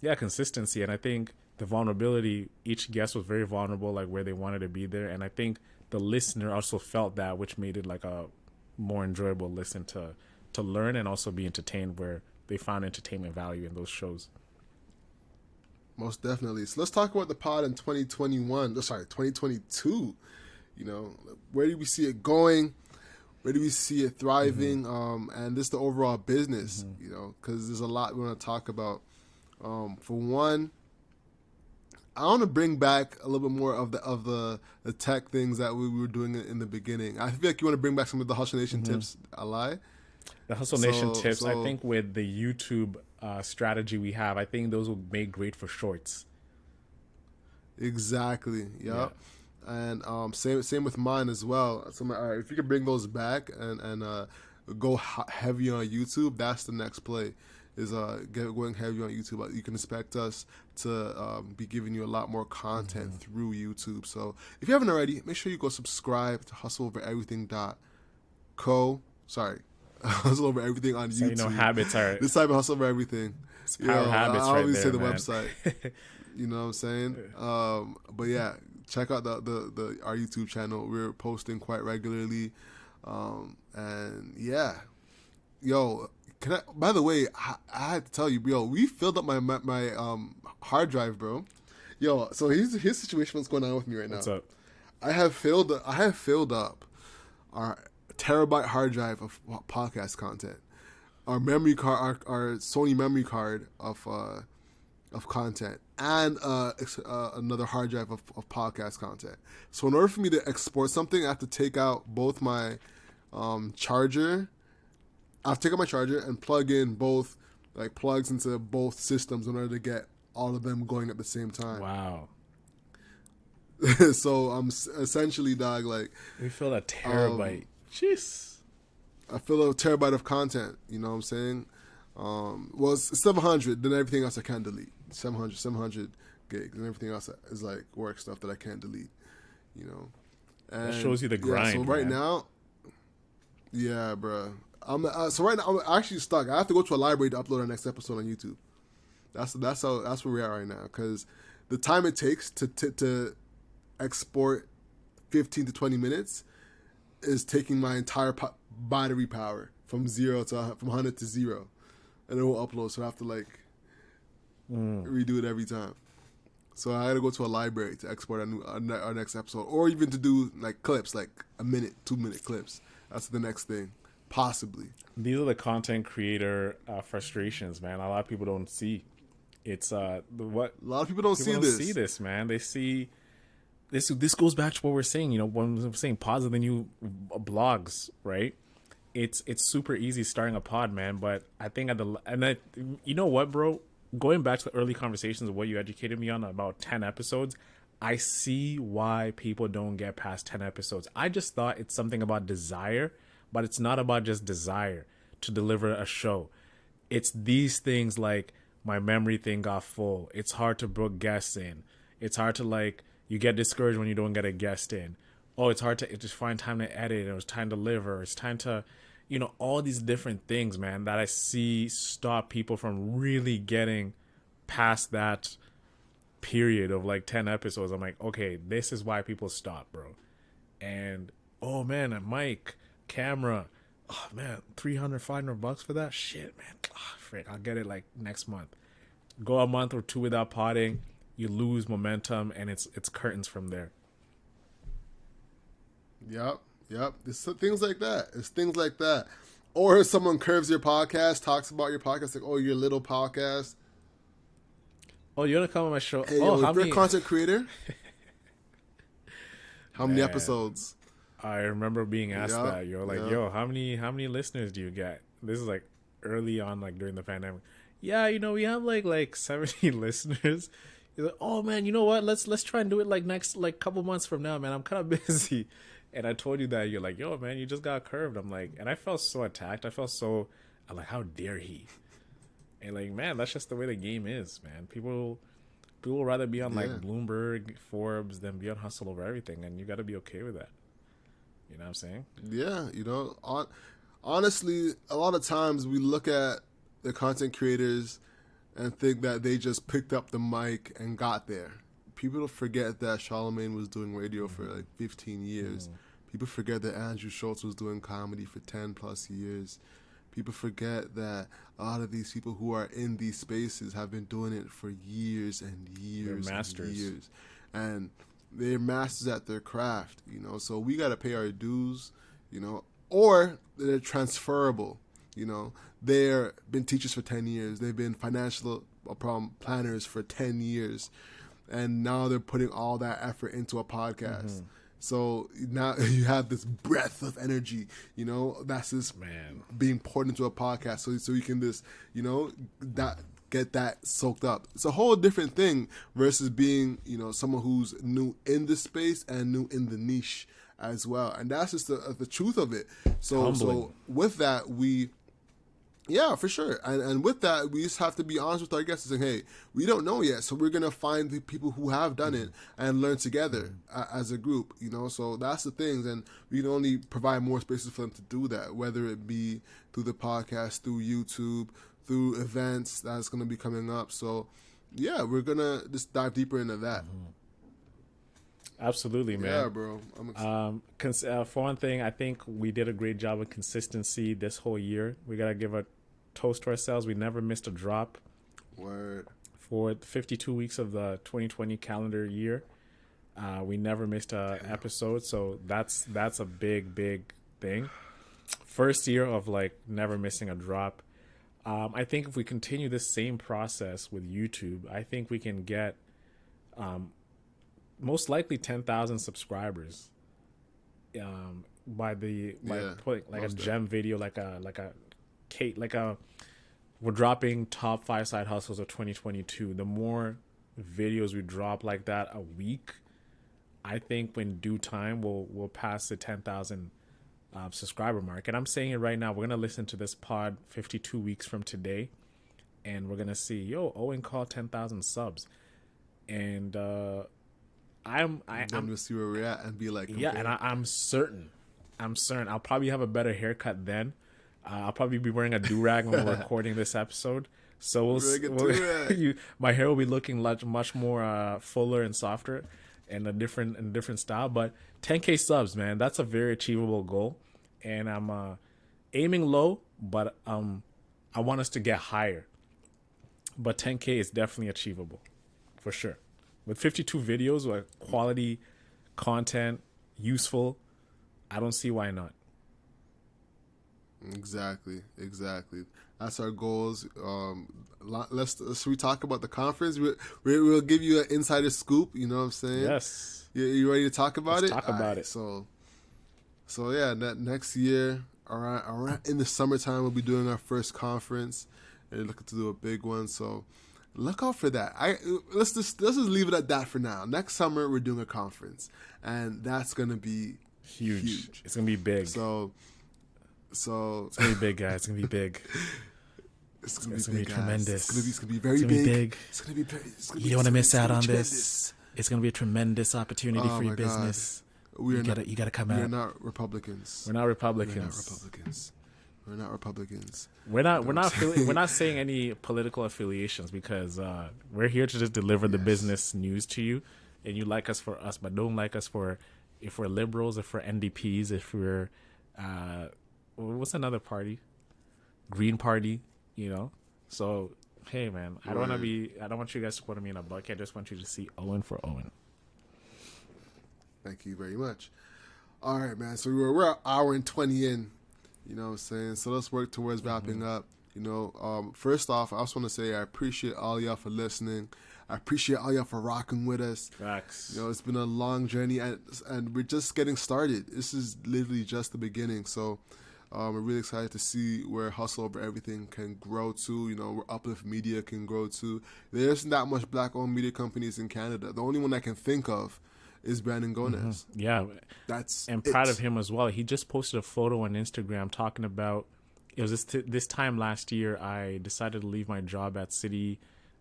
consistency. And I think the vulnerability, each guest was very vulnerable, like where they wanted to be there. And I think the listener also felt that, which made it like a more enjoyable listen to learn and also be entertained, where they found entertainment value in those shows. Most definitely. So let's talk about the pod in 2022. You know, where do we see it going? Where do we see it thriving? And just the overall business, you know, because there's a lot we want to talk about. For one, I want to bring back a little bit more of the tech things that we were doing in the beginning. I feel like you want to bring back some of the Hustle Nation tips. I lie. The Hustle Nation tips, I think with the YouTube strategy we have, I think those will make great for shorts. Exactly. Yep. Yeah. And same with mine as well. So if you can bring those back and go heavy on YouTube, that's the next play. Is going heavy on YouTube. You can expect us to be giving you a lot more content through YouTube. So if you haven't already, make sure you go subscribe to hustleovereverything.co. Sorry. Hustle Over Everything on YouTube. So, you know, habits are... This type of Hustle Over Everything. It's power habits I always right say there, the man. website. You know what I'm saying? But yeah, check out the our YouTube channel. We're posting quite regularly. And yeah, yo, can I? By the way, I had to tell you, yo, we filled up my hard drive, bro. Yo, so here's situation. What's going on with me right now? What's up? I have filled up our terabyte hard drive of podcast content. Our memory card, our Sony memory card of content, and another hard drive of podcast content. So in order for me to export something, I have to take out both my charger. I have to take out my charger and plug in both like plugs into both systems in order to get all of them going at the same time. Wow. So I'm essentially, dog, like We filled a terabyte. Jeez. I fill a terabyte of content. You know what I'm saying? Well, it's 700. Then everything else I can't delete. 700 gigs, and everything else is like work stuff that I can't delete. You know, and That shows you the grind. Yeah, so right man. now, yeah, bro. So right now I'm actually stuck. I have to go to a library to upload our next episode on YouTube. That's where we're at right now, because the time it takes to export 15 to 20 minutes is taking my entire battery power from 100 to 0, and it will upload. So I have to like redo it every time. So I got to go to a library to export our next episode, or even to do like clips, like a minute, 2-minute clips. That's the next thing, possibly. These are the content creator frustrations, man. A lot of people don't see. It's what A lot of people don't see don't this. see this, man. They see this. This goes back to what we're saying. You know, when we're saying pods are the new blogs, right? It's super easy starting a pod, man. But I think you know what, bro? Going back to the early conversations of what you educated me on about 10 episodes, I see why people don't get past 10 episodes. I just thought it's something about desire, but it's not about just desire to deliver a show. It's these things like my memory thing got full. It's hard to book guests in. It's hard to like, you get discouraged when you don't get a guest in. Oh, it's hard to just find time to edit, or it's time to live, or it's time to, you know, all these different things, man, that I see stop people from really getting past that period of like 10 episodes. I'm like, okay, this is why people stop, bro. And oh man, a mic, camera, oh man, $300-$500 for that shit, man. Oh, frick, I'll get it like next month. Go a month or two without potting, you lose momentum, and it's curtains from there. Yep. It's things like that. It's things like that. Or someone curves your podcast, talks about your podcast, like, oh, your little podcast. Oh, you want to come on my show? Hey, oh, yo, how if you're many? a content creator, how many Man. episodes? I remember being asked Yep, that. You're like, yep. yo, how many listeners do you get? This is like early on, like during the pandemic. Yeah, you know, we have like 70 listeners. He's like, oh man, you know what? Let's try and do it like next like couple months from now, man. I'm kind of busy. And I told you that. You're like, yo, man, you just got curved. I'm like, and I felt so attacked. I'm like, how dare he? And like, man, that's just the way the game is, man. People will rather be on like Bloomberg, Forbes than be on Hustle over everything, and you got to be okay with that. You know what I'm saying? Yeah, you know, honestly, a lot of times we look at the content creators and think that they just picked up the mic and got there. People forget that Charlemagne was doing radio for like 15 years. People forget that Andrew Schultz was doing comedy for 10 plus years. People forget that a lot of these people who are in these spaces have been doing it for years and years. They're masters. And years. And they're masters at their craft, you know. So we got to pay our dues, you know, or they're transferable, you know. They've been teachers for 10 years. They've been financial planners for 10 years. And now they're putting all that effort into a podcast. So now you have this breadth of energy, you know, that's just being poured into a podcast. So you can just, you know, get that soaked up. It's a whole different thing versus being, you know, someone who's new in the space and new in the niche as well. And that's just the truth of it. So with that, yeah, for sure. And with that, we just have to be honest with our guests and say, hey, we don't know yet. So we're going to find the people who have done it and learn together as a group, you know. So that's the things. And we can only provide more spaces for them to do that, whether it be through the podcast, through YouTube, through events that's going to be coming up. So yeah, we're gonna just dive deeper into that. Absolutely, man. Yeah, bro. I'm excited. For one thing, I think we did a great job of consistency this whole year. We gotta give a toast to ourselves. We never missed a drop Word. for 52 weeks of the 2020 calendar year. We never missed a episode, so that's a big thing. First year of like never missing a drop. I think if we continue this same process with YouTube, I think we can get most likely 10,000 subscribers by putting like a gem video, like a Kate, we're dropping top 5 side hustles of 2022. The more videos we drop like that a week, I think when due time we'll pass the 10,000 subscriber mark. And I'm saying it right now. We're gonna listen to this pod 52 weeks from today, and we're gonna see, yo, Owen called 10,000 subs, and I'm gonna see where we're at and be like, yeah, and I'm certain I'll probably have a better haircut then. I'll probably be wearing a do-rag when we're recording this episode, so my hair will be looking much more fuller and softer and a different style. But 10K subs, man, that's a very achievable goal, and I'm aiming low, but I want us to get higher. But 10K is definitely achievable for sure. With 52 videos, like quality content, useful, I don't see why not. Exactly. That's our goals. Should we talk about the conference? We'll give you an insider scoop. You know what I'm saying? Yes. You ready to talk about Let's it? Talk about it. So yeah, next year, around in the summertime, we'll be doing our first conference, and looking to do a big one. So look out for that. Let's just leave it at that for now. Next summer, we're doing a conference, and that's gonna be huge. It's gonna be big. So it's gonna be big, guys. It's gonna be big. It's gonna be tremendous. It's gonna be very big. It's gonna be. You don't want to miss out on this. It's gonna be a tremendous opportunity for your business. You gotta come out. We're not Republicans. We're not saying any political affiliations, because we're here to just deliver the business news to you, and you like us for us, but don't like us for if we're liberals, if we're NDPs, if we're what's another party? Green Party, you know? So, hey, man, I don't want you guys to put me in a bucket. I just want you to see Owen for Owen. Thank you very much. All right, man. So we're an hour and 20 in, you know what I'm saying? So let's work towards wrapping up. You know, first off, I just want to say I appreciate all y'all for listening. I appreciate all y'all for rocking with us. Facts. You know, it's been a long journey, and we're just getting started. This is literally just the beginning. So we're really excited to see where Hustle Over Everything can grow to. You know, where Uplift Media can grow to. There isn't that much black-owned media companies in Canada. The only one I can think of is Brandon Gomez. Yeah. That's and proud of him as well. He just posted a photo on Instagram talking about, it was this time last year, I decided to leave my job at City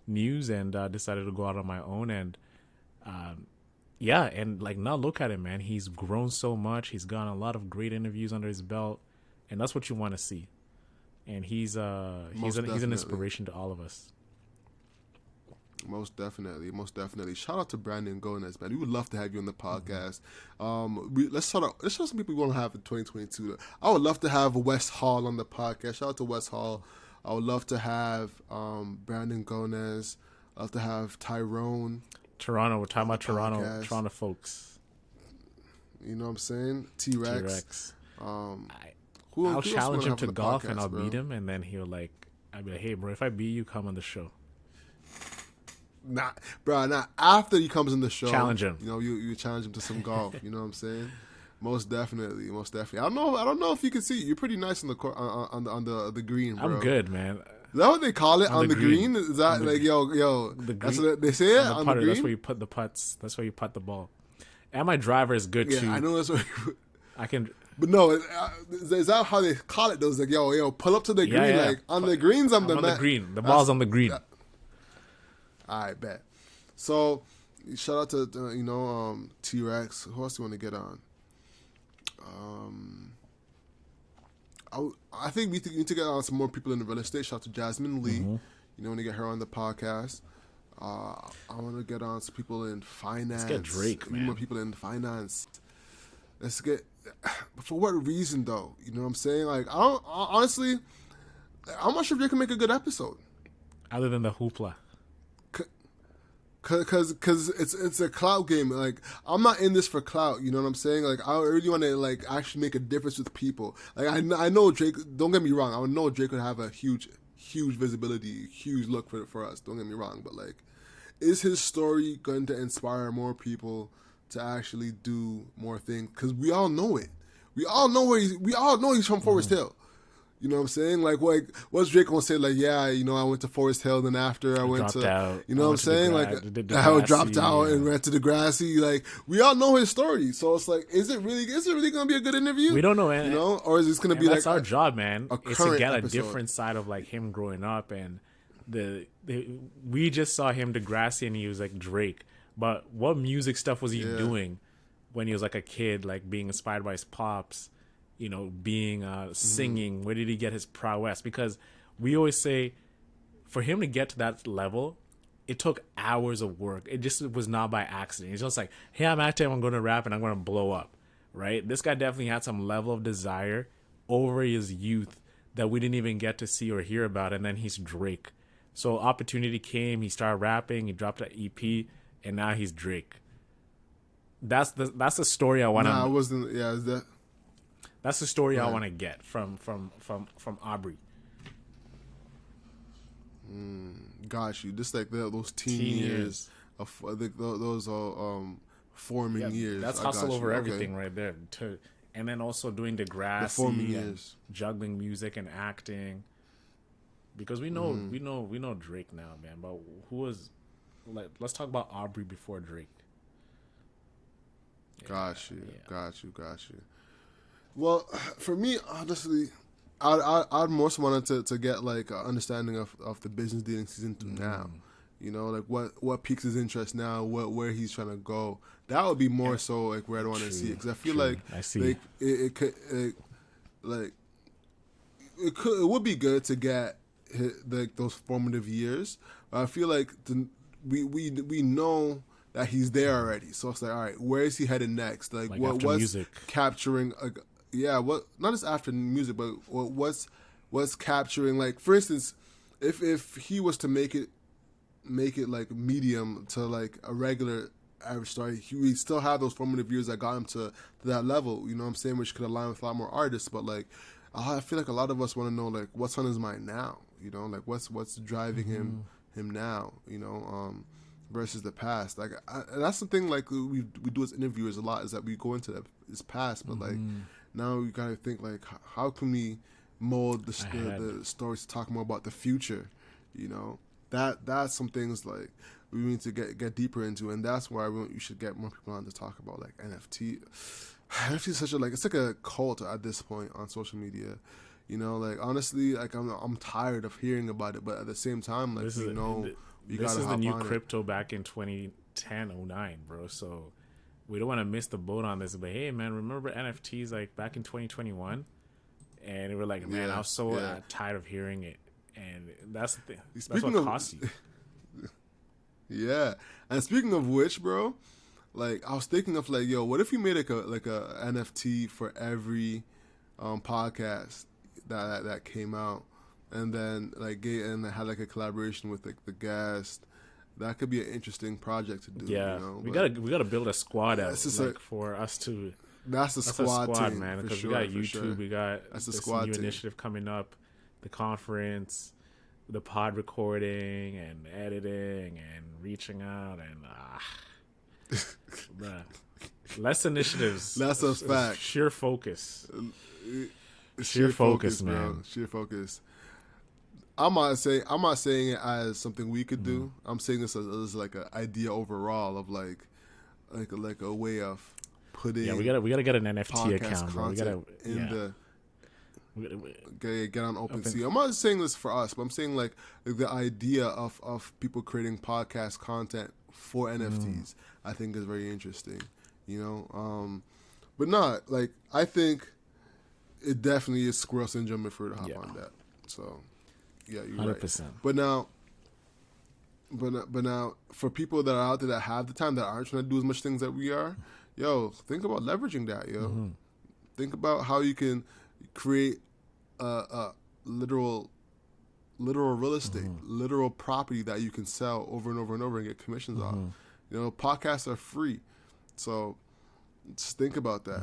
News and decided to go out on my own. And and like, now look at him, man. He's grown so much. He's gotten a lot of great interviews under his belt, and that's what you want to see. And he's an inspiration to all of us. Most definitely. Shout out to Brandon Gomez, man. We would love to have you on the podcast. Let's show some people we want to have in 2022. I would love to have Wes Hall on the podcast. Shout out to Wes Hall. I would love to have Brandon Gomez. I'd love to have Tyrone. Toronto. We're talking about Toronto folks. You know what I'm saying? T-Rex. I'll challenge him to golf, and I'll beat him, and then I'll be like, hey, bro, if I beat you, come on the show. Nah, after he comes in the show, challenge him. You know, you challenge him to some golf. You know what I'm saying? Most definitely. I don't know if you can see. You're pretty nice on the court, on the green, bro. I'm good, man. Is that what they call it, on the green? Is that like yo? The that's what they say on the green. That's where you put the putts. That's where you putt the ball. And my driver is good too. Yeah, I know that's what. I can. But no, is that how they call it? Those like yo, pull up to the green. Yeah. Like on the greens, I'm on the green. The ball's on the green. All right, bet. So, shout out to T-Rex. Who else do you want to get on? I think we need to get on some more people in the real estate. Shout out to Jasmine Lee. You know, when to get her on the podcast. I want to get on some people in finance. Let's get Drake, man. More people in finance. Let's get. For what reason, though? You know what I'm saying? Like, honestly, I'm not sure if Drake can make a good episode. Other than the hoopla. Cause it's a clout game. Like, I'm not in this for clout. You know what I'm saying? Like, I really want to like actually make a difference with people. Like, I know Drake. Don't get me wrong. I know Drake would have a huge visibility, huge look for us. Don't get me wrong. But like, is his story going to inspire more people to actually do more things? Because we all know it. We all know he's from Forest Hill. You know what I'm saying? Like, what's Drake gonna say? Like, yeah, you know, I went to Forest Hill, then after I went to, out. You know what I'm saying? Like, I dropped out and went to Degrassi. Like, we all know his story. So it's like, is it really gonna be a good interview? We don't know, you know, or is this gonna be that's like our job, man? It's to get episode. a different side of like him growing up, and we just saw him Degrassi, and he was like Drake. But what music stuff was he doing when he was like a kid, like being inspired by his pops? You know, being singing. Where did he get his prowess? Because we always say, for him to get to that level, it took hours of work. It just was not by accident. It's just like, hey, I'm active, I'm going to rap, and I'm going to blow up, right? This guy definitely had some level of desire over his youth that we didn't even get to see or hear about, and then he's Drake. So opportunity came, he started rapping, he dropped an EP, and now he's Drake. That's the story I want to... Nah, I wasn't... Yeah, is that... That's the story I want to get from Aubrey. Got you. Just like those teen years of those forming years. That's hustle over everything right there. And then also doing Degrassi, forming years, juggling music and acting. Because we know Drake now, man. But who was like? Let's talk about Aubrey before Drake. Got you. Well, for me, honestly, I'd most wanted to get like an understanding of the business dealings he's into now. You know, like what piques his interest now, where he's trying to go. That would be more so like where I want to see it, because I feel like I see. Like, it would be good to get like those formative years. I feel like we know that he's there already, so it's like, all right, where is he headed next? Like what's music. Capturing what not just after music, but what's capturing, like, for instance, if he was to make it like medium to like a regular average star, he still have those formative years that got him to that level, you know what I'm saying, which could align with a lot more artists. But like, I feel like a lot of us want to know like what's on his mind now, you know, like what's driving him now, you know, versus the past. Like, and that's the thing, like we do as interviewers a lot, is that we go into his past, but like now we gotta think like, how can we mold the stories to talk more about the future, you know? That's some things like we need to get deeper into, and that's why you should get more people on to talk about like NFT. NFT is such it's like a cult at this point on social media, you know. Like, honestly, like I'm tired of hearing about it, but at the same time, like, this is the new crypto back in 2010, 09, bro. So we don't want to miss the boat on this. But hey, man, remember NFTs like back in 2021, and we're like, man, I was so tired of hearing it. And that's the thing. That's what costs you. Yeah. And speaking of which, bro, like, I was thinking of like, yo, what if you made like a NFT for every podcast that came out, and then like had like a collaboration with like the guest. That could be an interesting project to do. Yeah, you know? we gotta build a squad out for us to. That's the squad team, man. Because we got YouTube, we got this new initiative coming up. The conference, the pod recording and editing and reaching out and less initiatives. That's a fact. Sheer focus. Sheer focus, man. Bro. Sheer focus. I'm not saying it as something we could do. I'm saying this as like an idea overall of like a way of putting. Yeah, we gotta get an NFT account. Bro. We gotta get on OpenSea. I'm not saying this for us, but I'm saying like the idea of people creating podcast content for NFTs. I think is very interesting, you know. But not like, I think it definitely is squirrel syndrome if we're to hop on that. So yeah, you're 100%. Right. But now But now, for people that are out there that have the time, that aren't trying to do as much things that we are, yo, think about leveraging that, yo. Mm-hmm. Think about how you can create a literal real estate, literal property that you can sell over and over and over and get commissions on. You know, podcasts are free, so just think about that.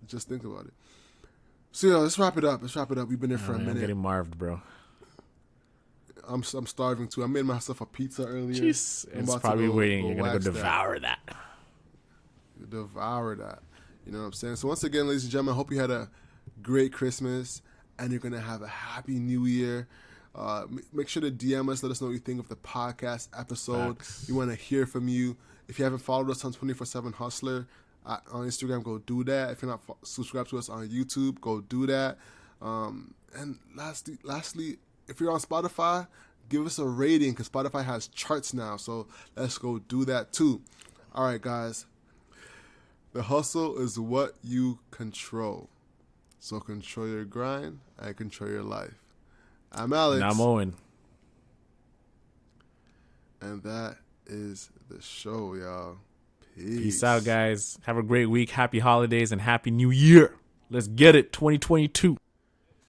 Just think about it. So, let's wrap it up. We've been there for a minute. I'm getting marved, bro. I'm starving too. I made myself a pizza earlier. Jeez, it's probably waiting. You're gonna go devour that. Devour that. You know what I'm saying? So once again, ladies and gentlemen, I hope you had a great Christmas and you're gonna have a happy New Year. Make sure to DM us. Let us know what you think of the podcast episode. Facts. We want to hear from you. If you haven't followed us on 24/7 Hustler on Instagram, go do that. If you're not subscribed to us on YouTube, go do that. And lastly, if you're on Spotify, give us a rating because Spotify has charts now. So let's go do that too. All right, guys. The hustle is what you control. So control your grind and control your life. I'm Alex. And I'm Owen. And that is the show, y'all. Peace out, guys. Have a great week. Happy holidays and happy new year. Let's get it. 2022.